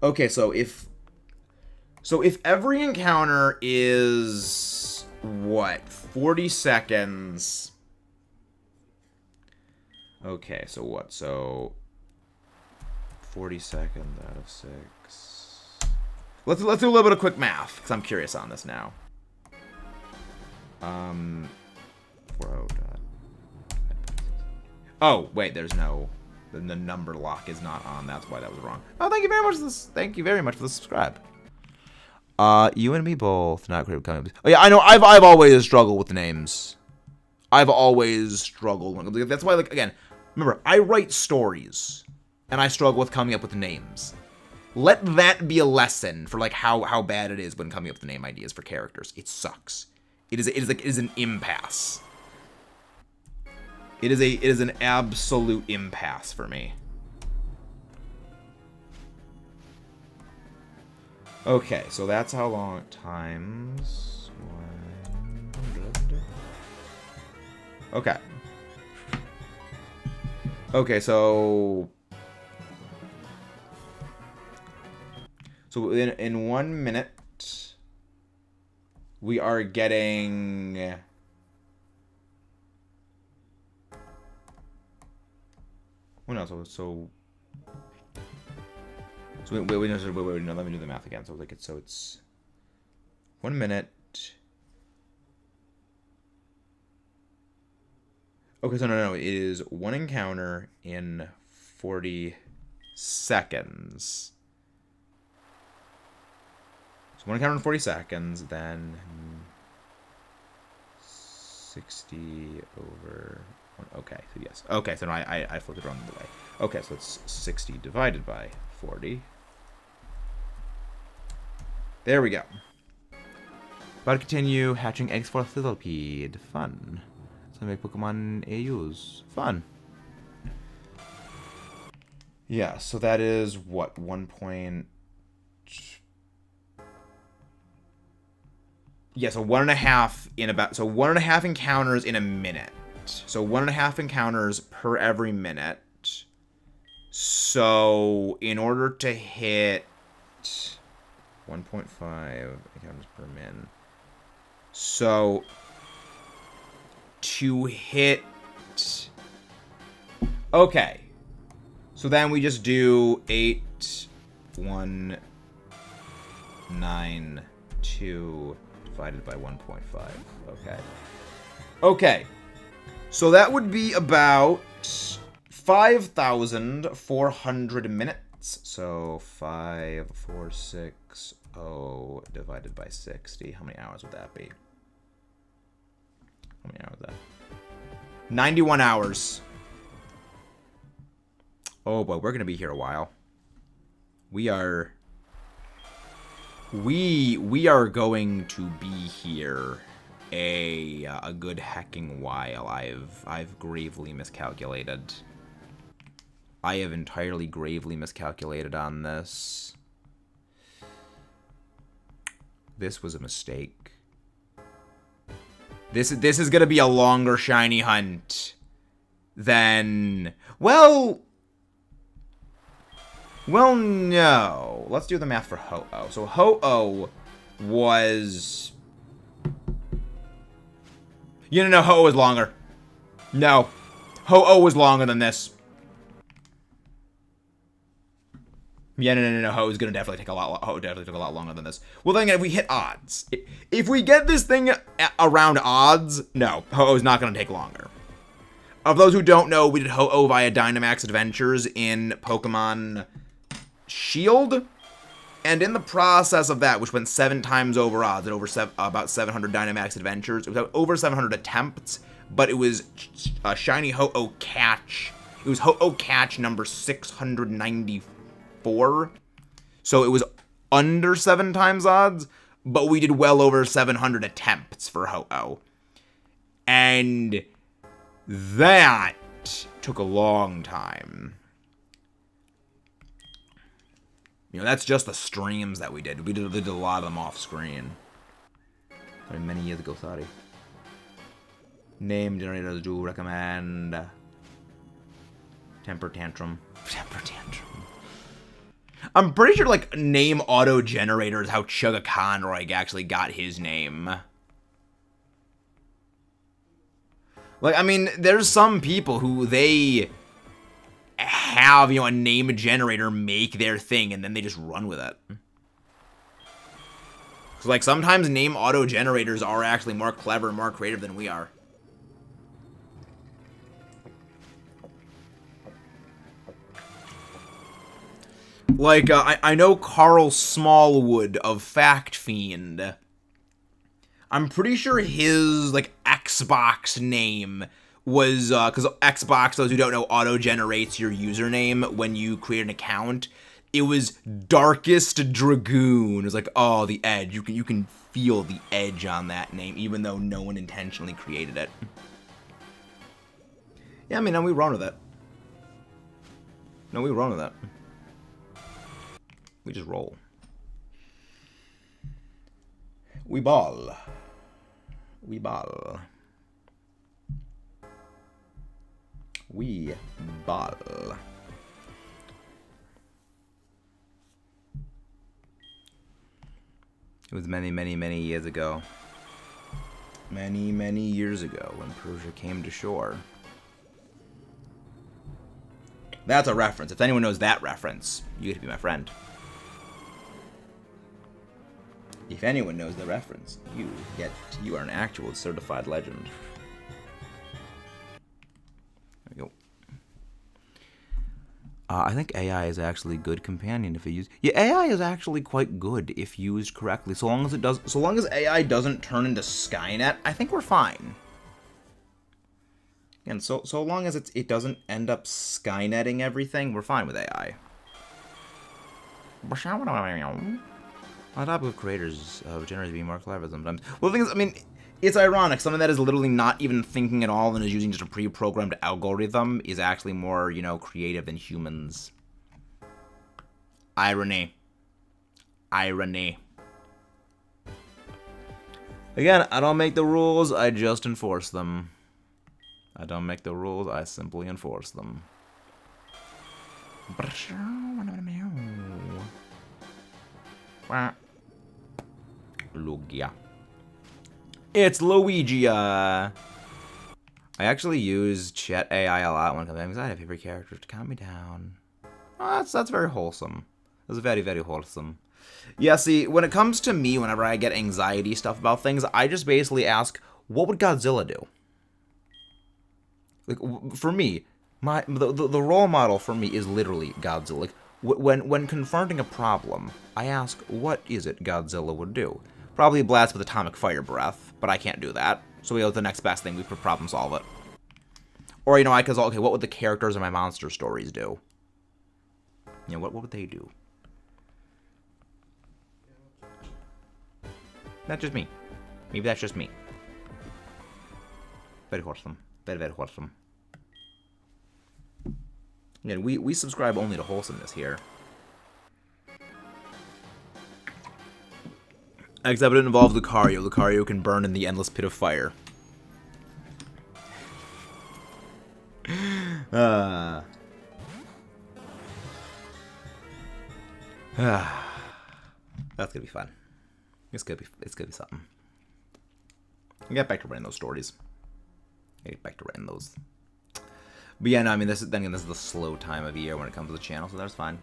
Okay, so if every encounter is what, 40 seconds. Okay, so what? So 40 seconds out of 6. Let's do a little bit of quick math, because I'm curious on this now. 4 Oh, wait, there's no... The number lock is not on. That's why that was wrong. Oh, thank you very much for this. Thank you very much for the subscribe. You and me both. Not critical comments. Oh yeah, I know. I've always struggled with the names. I've always struggled. That's why, like, again, remember, I write stories, and I struggle with coming up with names. Let that be a lesson for like how bad it is when coming up with name ideas for characters. It sucks. It is an impasse. It is an absolute impasse for me. Okay, so that's how long times 100. Okay. Okay, so in 1 minute, we are getting. Oh no, so wait, no, let me do the math again. So it's 1 minute. Okay, so no, it is 1 encounter in 40 seconds. So 1 encounter in 40 seconds, then 60 over. Okay, so yes. Okay, so no, I flipped it wrong the way. Okay, so it's 60 divided by 40. There we go. About to continue hatching eggs for Thistlepede. Fun. So make Pokemon AUs. Fun. Yeah, so that is what, 1 point. Yeah, so 1.5 in about. So 1.5 encounters in a minute. So 1.5 encounters per every minute. So in order to hit 1.5 encounters per min. So to hit. Okay. So then we just do 8, 1, 9, 2 divided by 1.5. Okay. Okay. So that would be about 5,400 minutes. So 5460 divided by 60. How many hours would that be? How many hours is that? 91 hours. Oh boy, we're gonna be here a while. We are going to be here a good hecking while. I've gravely miscalculated. I have entirely gravely miscalculated on this. This was a mistake. This is gonna be a longer shiny hunt than well, no. Let's do the math for Ho-Oh. So Ho-Oh was. No, Ho-Oh was longer. No. Ho-Oh was longer than this. Yeah, no. Ho-Oh's gonna definitely take a lot. Ho-Oh definitely took a lot longer than this. Well, then if we hit odds, if we get this thing around odds, no, Ho-Oh's not gonna take longer. Of those who don't know, we did Ho-Oh via Dynamax Adventures in Pokemon Shield, and in the process of that, which went 7 times over odds at about 700 Dynamax Adventures, it was over 700 attempts, but it was a shiny Ho-Oh catch. It was Ho-Oh catch number 694, so it was under 7 times odds, but we did well over 700 attempts for Ho-Oh, and that took a long time. That's just the streams that we did. We did a lot of them off screen. Many years ago, sorry. Name generators do recommend Temper Tantrum. Temper Tantrum. I'm pretty sure, name auto generator is how Chugaconroy actually got his name. There's some people who they have, a name generator make their thing, and then they just run with it. So, sometimes name auto generators are actually more clever, more creative than we are. I know Carl Smallwood of Fact Fiend. I'm pretty sure his, Xbox name was, because Xbox, those who don't know, auto-generates your username when you create an account. It was Darkest Dragoon. It was oh, the edge. You can feel the edge on that name, even though no one intentionally created it. Yeah, no, we run with it. No, we run with it. We just roll. We ball. Weeball. Weeball. It was many, many, many years ago. Many, many years ago when Persia came to shore. That's a reference. If anyone knows that reference, you get to be my friend. If anyone knows the reference, you are an actual certified legend. There we go. I think AI is actually a good companion if it used. Yeah, AI is actually quite good if used correctly. So long as AI doesn't turn into Skynet, I think we're fine. And so long as it doesn't end up Skynetting everything, we're fine with AI. On top of creators generally being more clever sometimes. Well, the thing is, I mean, it's ironic. Something that is literally not even thinking at all and is using just a pre-programmed algorithm is actually more, you know, creative than humans. Irony. Irony. Again, I don't make the rules, I just enforce them. I don't make the rules, I simply enforce them. Lugia. It's Lugia. I actually use chat AI a lot when it comes to anxiety. Favorite character to calm me down. Oh, that's very wholesome. That's very, very wholesome. Yeah, see, when it comes to me, whenever I get anxiety stuff about things, I just basically ask, what would Godzilla do? Like, for me, the role model for me is literally Godzilla. Like, when confronting a problem, I ask, what is it Godzilla would do? Probably blast with atomic fire breath, but I can't do that. So we go to the next best thing, we could problem solve it. Or, you know, okay, what would the characters in my monster stories do? You know, what would they do? Not just me. Maybe that's just me. Very wholesome. Very, very wholesome. Again, we subscribe only to wholesomeness here. Except it involves Lucario. Lucario can burn in the endless pit of fire. That's gonna be fun. It's gonna be something. I'll get back to writing those stories. Get back to writing those. But yeah, no, I mean, this is the slow time of year when it comes to the channel, so that's fine.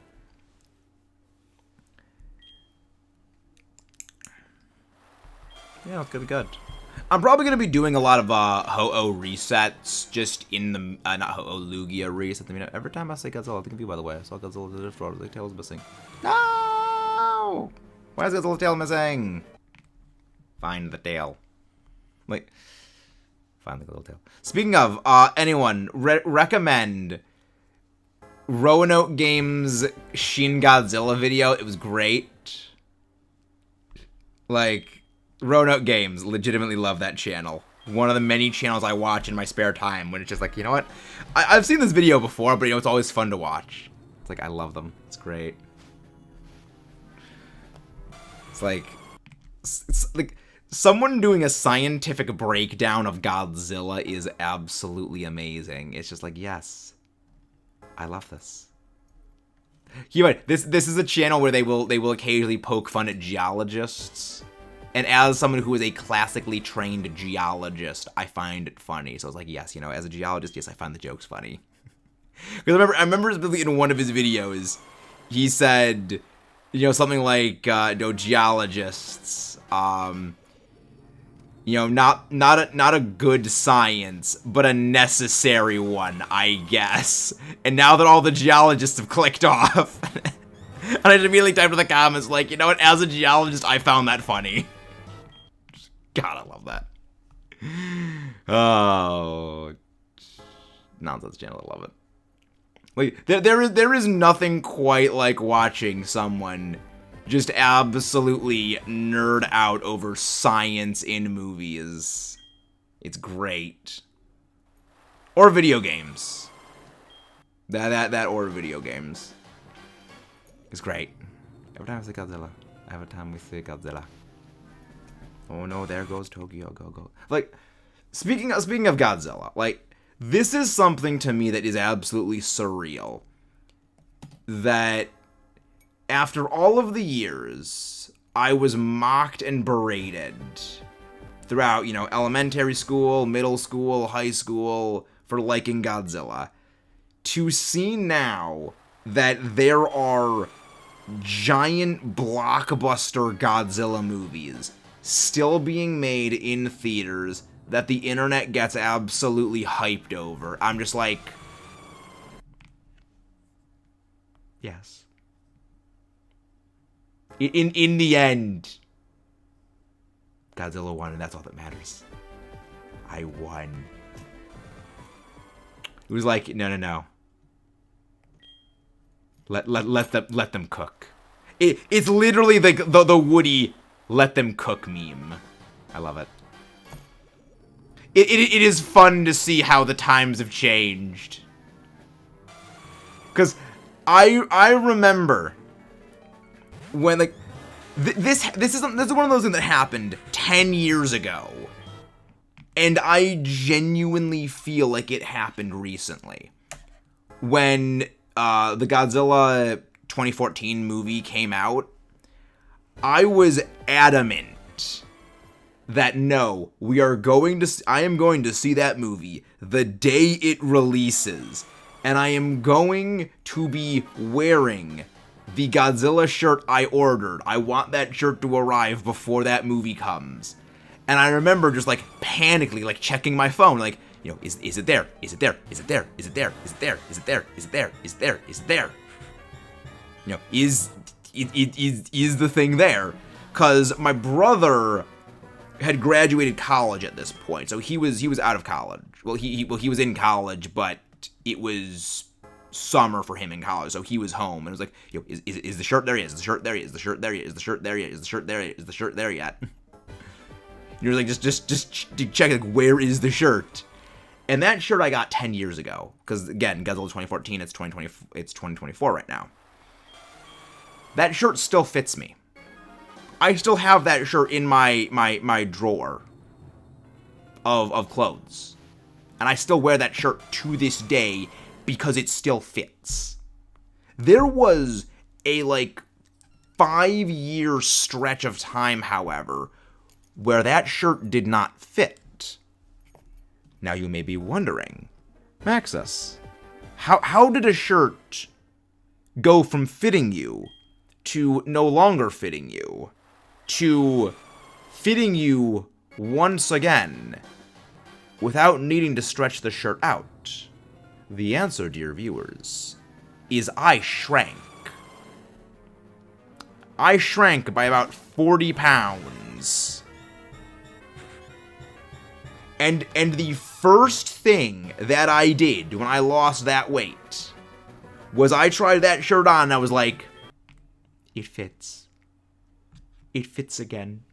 Yeah, it's gonna be good. I'm probably gonna be doing a lot of Ho-Oh resets, just in the not Ho-Oh Lugia resets. I mean, every time I say Godzilla, I think of you, by the way. I saw Godzilla the Drift Road, like tail's missing. No! Why is Godzilla's tail missing? Find the tail. Wait. Find the little tail. Speaking of, anyone recommend Roanoke Games Shin Godzilla video. It was great. Like, Roanoke Games, legitimately love that channel. One of the many channels I watch in my spare time when it's just like, you know what? I've seen this video before, but you know, it's always fun to watch. It's like, I love them. It's great. It's like someone doing a scientific breakdown of Godzilla is absolutely amazing. It's just like, yes, I love this. This is a channel where they will occasionally poke fun at geologists. And as someone who is a classically trained geologist, I find it funny. So I was like, yes, you know, as a geologist, yes, I find the jokes funny. Because I remember in one of his videos, he said, you know, something like, no, geologists, you know, not a good science, but a necessary one, I guess. And now that all the geologists have clicked off, and I just immediately typed in the comments like, you know what, as a geologist, I found that funny. God, I love that. Oh, nonsense channel, I love it. Like, there is nothing quite like watching someone just absolutely nerd out over science in movies. It's great. Or video games. That or video games. It's great. Every time I say Godzilla. Every time we say Godzilla. Oh no, there goes Tokyo, go. Like, speaking of Godzilla, like, this is something to me that is absolutely surreal. That after all of the years, I was mocked and berated throughout, elementary school, middle school, high school, for liking Godzilla. To see now that there are giant blockbuster Godzilla movies still being made in theaters that the internet gets absolutely hyped over, I'm just like, yes. In the end, Godzilla won, and that's all that matters. I won. It was like, no. Let them cook. It's literally the Woody let them cook meme. I love it. It is fun to see how the times have changed. Cause I remember when, like, this is one of those things that happened 10 years ago, and I genuinely feel like it happened recently. When the Godzilla 2014 movie came out, I was adamant that no, I am going to see that movie the day it releases, and I am going to be wearing the Godzilla shirt I ordered. I want that shirt to arrive before that movie comes. And I remember just, like, panically, like, checking my phone, like, is it there? Is it there? Is it there? Is it there? Is it there? Is it there? Is it there? Is it there? Is it there? Is the thing there? Because my brother had graduated college at this point, so he was out of college. Well, he was in college, but it was summer for him in college, so he was home, and it was like, is the shirt there yet? Is the shirt there yet? Is the shirt there yet? Is the shirt there yet? Is the shirt there yet? Is the shirt there yet? You're like, just check, like, where is the shirt? And that shirt I got 10 years ago, because again, Godzilla 2014, it's 2024 right now. That shirt still fits me. I still have that shirt in my drawer of clothes. And I still wear that shirt to this day because it still fits. There was a, like, 5-year stretch of time, however, where that shirt did not fit. Now you may be wondering, Maxus, how did a shirt go from fitting you to no longer fitting you to fitting you once again without needing to stretch the shirt out? The answer, dear viewers, is I shrank. I shrank by about 40 pounds. And the first thing that I did when I lost that weight was I tried that shirt on and I was like, it fits. It fits again.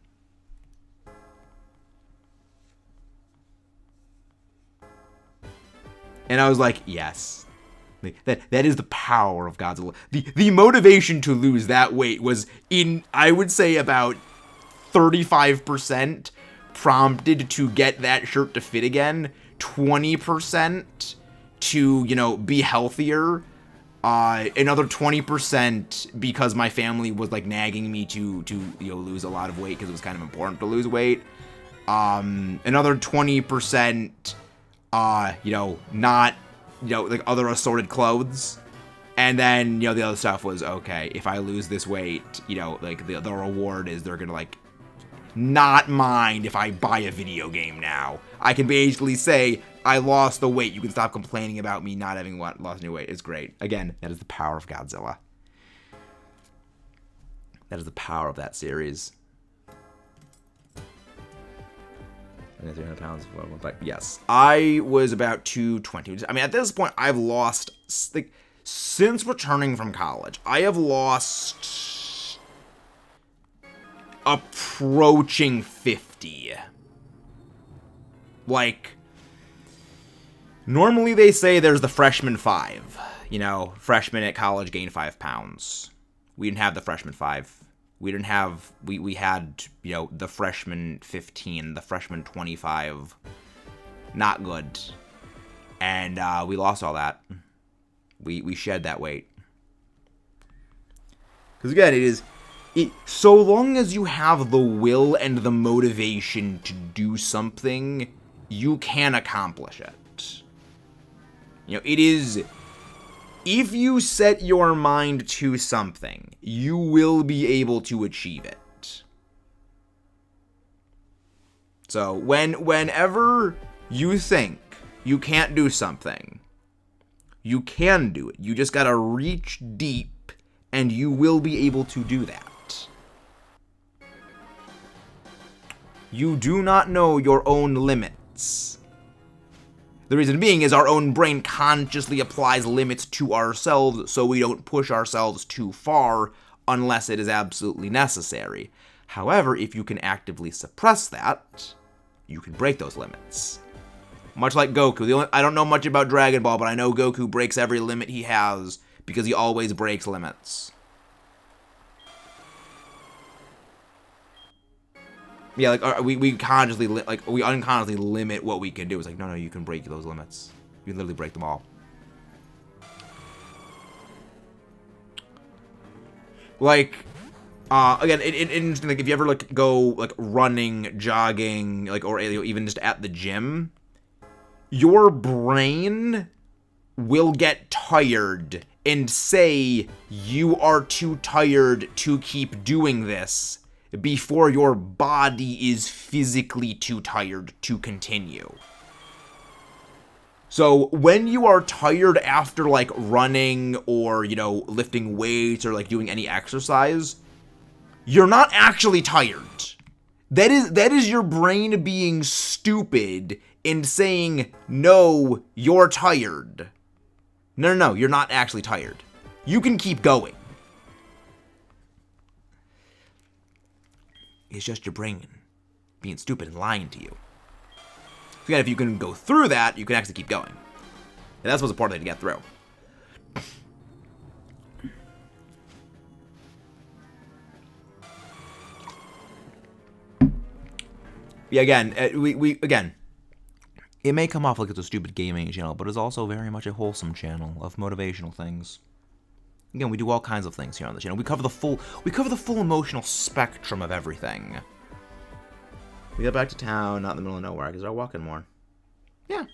And I was like, yes. That is the power of Godzilla. The motivation to lose that weight was I would say, about 35% prompted to get that shirt to fit again, 20% to, be healthier, another 20% because my family was, like, nagging me to lose a lot of weight because it was kind of important to lose weight, another 20%, not, like, other assorted clothes, and then, the other stuff was, okay, if I lose this weight, like, the reward is they're gonna, like, not mind if I buy a video game now. I can basically say, I lost the weight. You can stop complaining about me not having lost any weight. It's great. Again, that is the power of Godzilla. That is the power of that series. And 300 pounds. But yes, I was about 220. I mean, at this point, I've lost, like, since returning from college, I have lost approaching 50. Like, normally they say there's the freshman 5. Freshmen at college gain 5 pounds. We didn't have the freshman 5. We didn't have, we had, you know, the freshman 15, the freshman 25. Not good. And we lost all that. We shed that weight. Because again, so long as you have the will and the motivation to do something, you can accomplish it. You know, it is, if you set your mind to something, you will be able to achieve it. So whenever you think you can't do something, you can do it. You just gotta reach deep, and you will be able to do that. You do not know your own limits. The reason being is our own brain consciously applies limits to ourselves so we don't push ourselves too far unless it is absolutely necessary. However, if you can actively suppress that, you can break those limits. Much like Goku. I don't know much about Dragon Ball, but I know Goku breaks every limit he has because he always breaks limits. Yeah, like we consciously we unconsciously limit what we can do. It's like, no, you can break those limits. You can literally break them all. Like, again, interesting. Like, if you ever like go like running, jogging, like, or even just at the gym, your brain will get tired and say you are too tired to keep doing this before your body is physically too tired to continue. So when you are tired after like running or, you know, lifting weights or like doing any exercise, you're not actually tired. That is your brain being stupid and saying, no, you're tired. No, you're not actually tired. You can keep going. It's just your brain being stupid and lying to you. So again, if you can go through that, you can actually keep going. And that's what's important to get through. Yeah, again, again, it may come off like it's a stupid gaming channel, but it's also very much a wholesome channel of motivational things. Again, we do all kinds of things here on the channel. We cover the full emotional spectrum of everything. We got back to town, not in the middle of nowhere, because we're walking more. Yeah.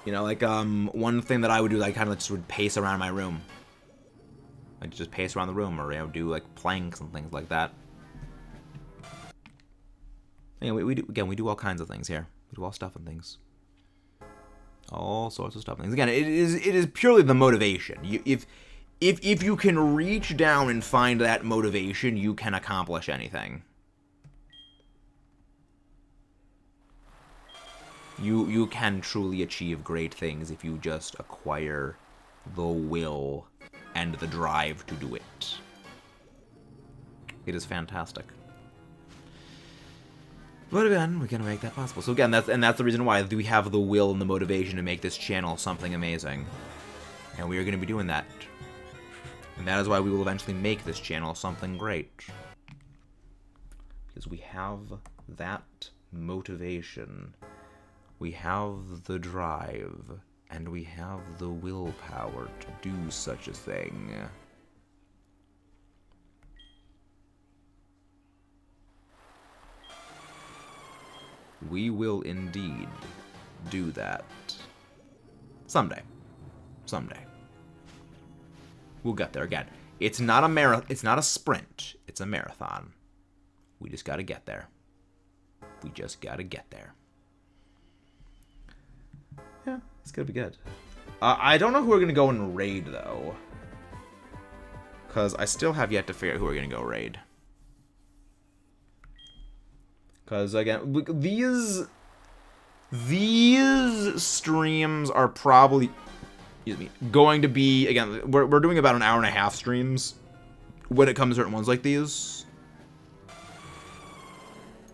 You know, like, one thing that I would do, I kind of just would pace around my room. I'd just pace around the room, or, you know, do, like, planks and things like that. Anyway, we do all kinds of things here. We do all stuff and things. All sorts of stuff. Again, it is purely the motivation. If you can reach down and find that motivation, you can accomplish anything. You can truly achieve great things if you just acquire the will and the drive to do it. It is fantastic. But again, we can make that possible. So again, that's the reason why we have the will and the motivation to make this channel something amazing. And we are going to be doing that. And that is why we will eventually make this channel something great. Because we have that motivation. We have the drive. And we have the willpower to do such a thing. We will indeed do that. Someday. Someday. We'll get there again. It's not a sprint. It's a marathon. We just gotta get there. We just gotta get there. Yeah, it's gonna be good. I don't know who we're gonna go and raid, though. Because I still have yet to figure out who we're gonna go raid. Because, again, these streams are probably, going to be, again, we're doing about an hour and a half streams when it comes to certain ones like these.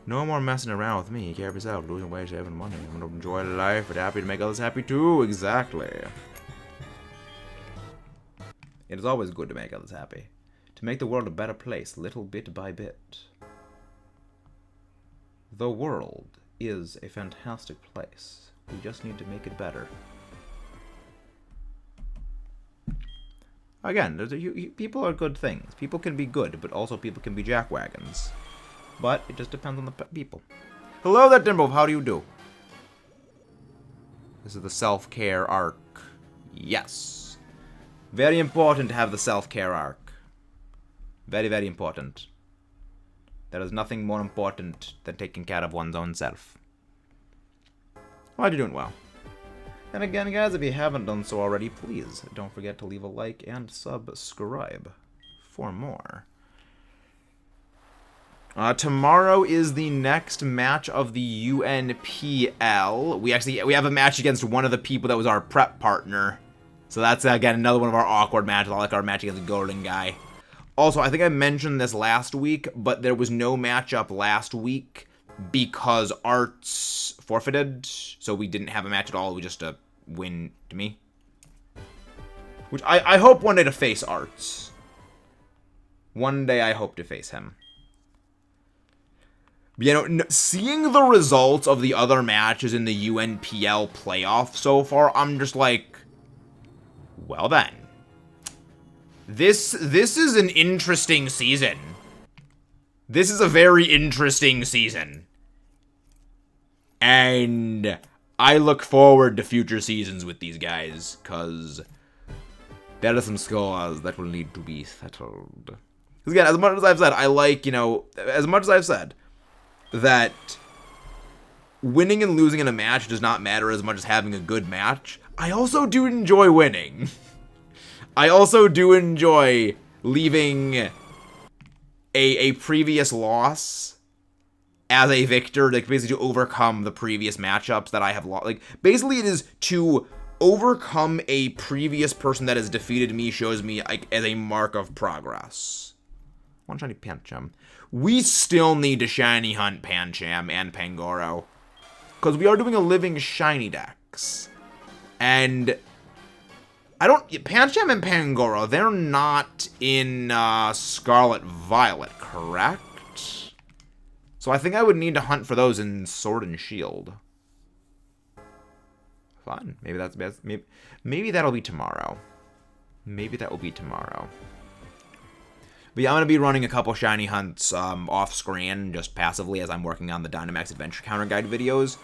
No more messing around with me. Care for yourself, losing weight, saving money. I'm going to enjoy life, but happy to make others happy too. Exactly. It is always good to make others happy. To make the world a better place, little bit by bit. The world is a fantastic place. We just need to make it better. Again, people are good things. People can be good, but also people can be jackwagons. But it just depends on the people. Hello there, Dimbo. How do you do? This is the self-care arc. Yes. Very important to have the self-care arc. Very, very important. There is nothing more important than taking care of one's own self. Oh, you're doing well. And again, guys, if you haven't done so already, please don't forget to leave a like and subscribe for more. Tomorrow is the next match of the UNPL. We have a match against one of the people that was our prep partner. So that's, again, another one of our awkward matches. I like our match against the Golden guy. Also, I think I mentioned this last week, but there was no matchup last week because Arts forfeited, so we didn't have a match at all. We just a win to me. Which I hope one day to face Arts. One day I hope to face him. You know, seeing the results of the other matches in the UNPL playoff so far, I'm just like, well then. This is an interesting season. This is a very interesting season. And I look forward to future seasons with these guys, because there are some scores that will need to be settled. Because again, as much as I've said, I like, you know, as much as I've said that winning and losing in a match does not matter as much as having a good match, I also do enjoy winning. I also do enjoy leaving a previous loss as a victor, like basically to overcome the previous matchups that I have lost. Like basically it is to overcome a previous person that has defeated me shows me like as a mark of progress. One shiny Pancham. We still need to shiny hunt Pancham and Pangoro, because we are doing a living shiny dex. And I don't... Pancham and Pangoro, they're not in Scarlet Violet, correct? So I think I would need to hunt for those in Sword and Shield. Fun. Maybe that's best. Maybe that'll be tomorrow. Maybe that will be tomorrow. But yeah, I'm going to be running a couple shiny hunts off screen, just passively, as I'm working on the Dynamax Adventure Counter Guide videos.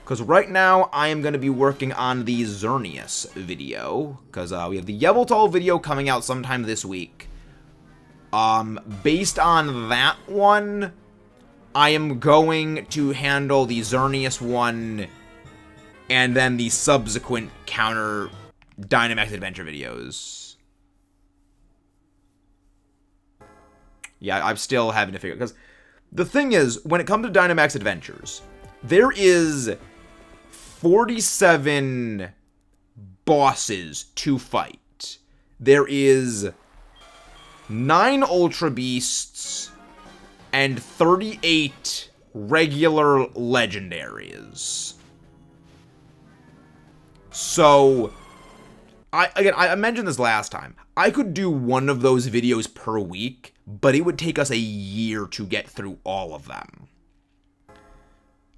Because right now, I am going to be working on the Xerneas video. Because we have the Yveltal video coming out sometime this week. Based on that one, I am going to handle the Xerneas one, and then the subsequent counter Dynamax Adventure videos. Yeah, I'm still having to figure, because the thing is, when it comes to Dynamax Adventures, there is 47 bosses to fight. There is 9 Ultra Beasts and 38 regular legendaries. So, I mentioned this last time. I could do one of those videos per week, but it would take us a year to get through all of them.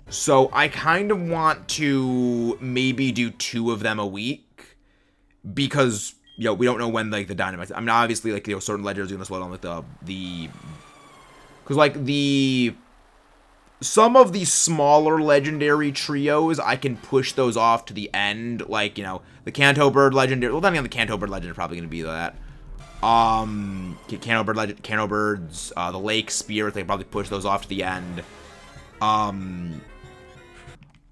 So I kind of want to maybe do 2 of them a week, because, you know, we don't know when, like, the Dynamax... I mean, obviously, like, you know, certain legendaries are going to slow down with the... Because, like, some of the smaller legendary trios, I can push those off to the end. Like, you know, the Kanto Bird legendary... Well, depending on the Kanto Bird legend, is probably going to be that. Kanto Birds, the Lake Spirit, they probably push those off to the end.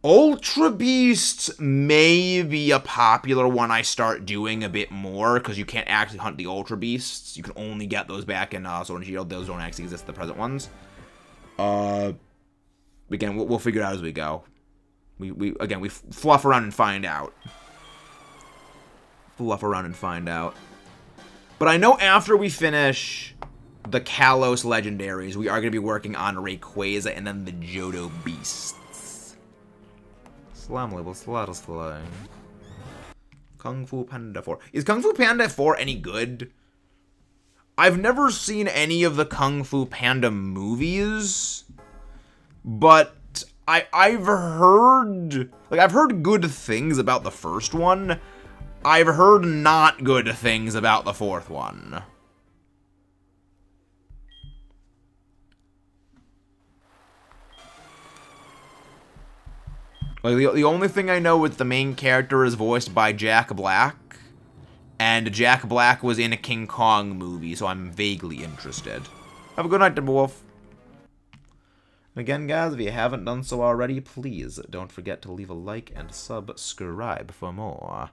Ultra Beasts may be a popular one I start doing a bit more, because you can't actually hunt the Ultra Beasts. You can only get those back in Sword and Shield. Those don't actually exist, the present ones. Again, we'll figure it out as we go. We fluff around and find out. Fluff around and find out. But I know after we finish the Kalos legendaries, we are going to be working on Rayquaza and then the Johto beasts. Slam label, Slatusly. Kung Fu Panda 4. Is Kung Fu Panda 4 any good? I've never seen any of the Kung Fu Panda movies, but I've heard good things about the first one. I've heard not good things about the fourth one. Like, the only thing I know is the main character is voiced by Jack Black, and Jack Black was in a King Kong movie, so I'm vaguely interested. Have a good night, Timberwolf. Again, guys, if you haven't done so already, please don't forget to leave a like and subscribe for more.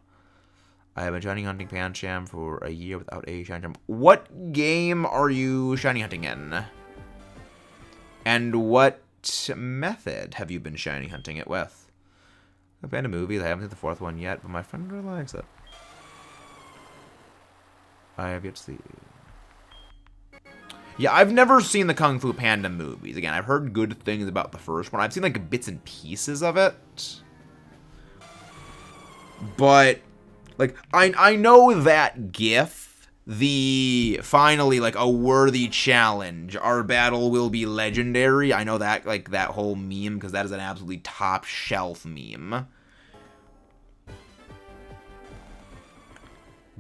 I have been shiny hunting Pancham for a year without a shiny jump. What game are you shiny hunting in? And what method have you been shiny hunting it with? I've been to movies. I haven't seen the fourth one yet, but my friend really likes it. I have yet to see. Yeah, I've never seen the Kung Fu Panda movies. Again, I've heard good things about the first one. I've seen like bits and pieces of it. But like I know that GIF, the finally like a worthy challenge. Our battle will be legendary. I know that, like, that whole meme, because that is an absolutely top shelf meme.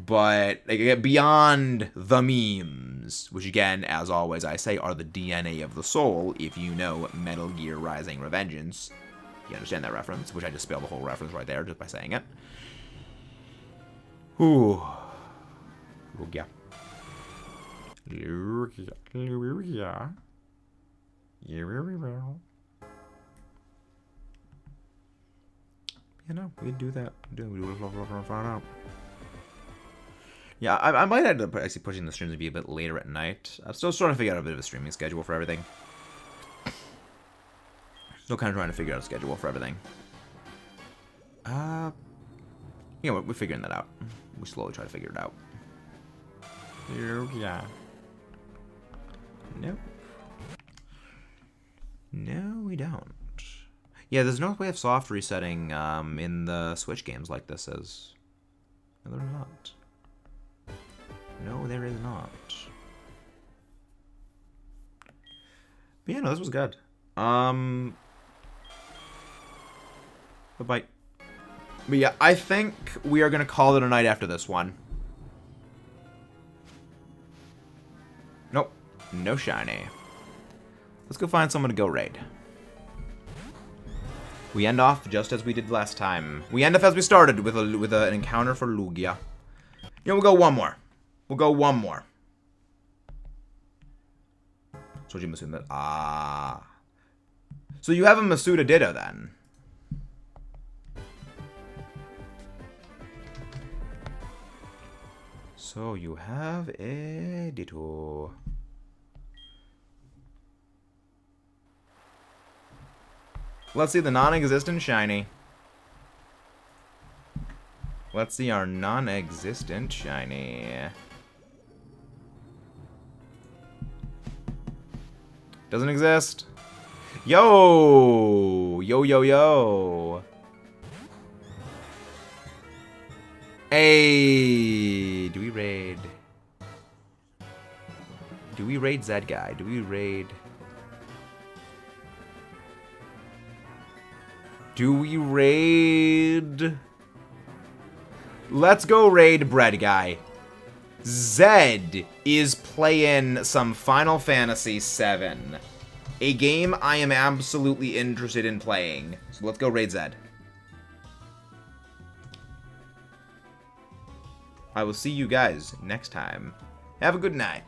But like, beyond the memes, which again, as always, I say are the DNA of the soul, if you know Metal Gear Rising: Revengeance, you understand that reference, which I just spelled the whole reference right there just by saying it. Ooh. Lugia. Lugia. You know, we do that. Yeah, I might end up actually pushing the streams to be a bit later at night. I'm still trying to figure out a bit of a streaming schedule for everything. Still kind of trying to figure out a schedule for everything. You know what, we're figuring that out. We slowly try to figure it out. Yeah. Nope. No, we don't. Yeah, there's no way of soft resetting in the Switch games like this is. No, there's not. No, there is not. But yeah, no, this was good. Bye-bye. But yeah, I think we are going to call it a night after this one. Nope. No shiny. Let's go find someone to go raid. We end off just as we did last time. We end off as we started with an encounter for Lugia. Yeah, we'll go one more. We'll go one more. So you Masuda. Ah. So you have a Masuda Ditto then. So you have a Ditto. Let's see the non-existent shiny. Let's see our non-existent shiny. Doesn't exist. Yo! Yo, yo, yo. Hey! Do we raid? Do we raid Zed guy? Do we raid? Do we raid? Let's go raid Bread Guy. Zed is playing some Final Fantasy VII. A game I am absolutely interested in playing. So let's go raid Zed. I will see you guys next time. Have a good night.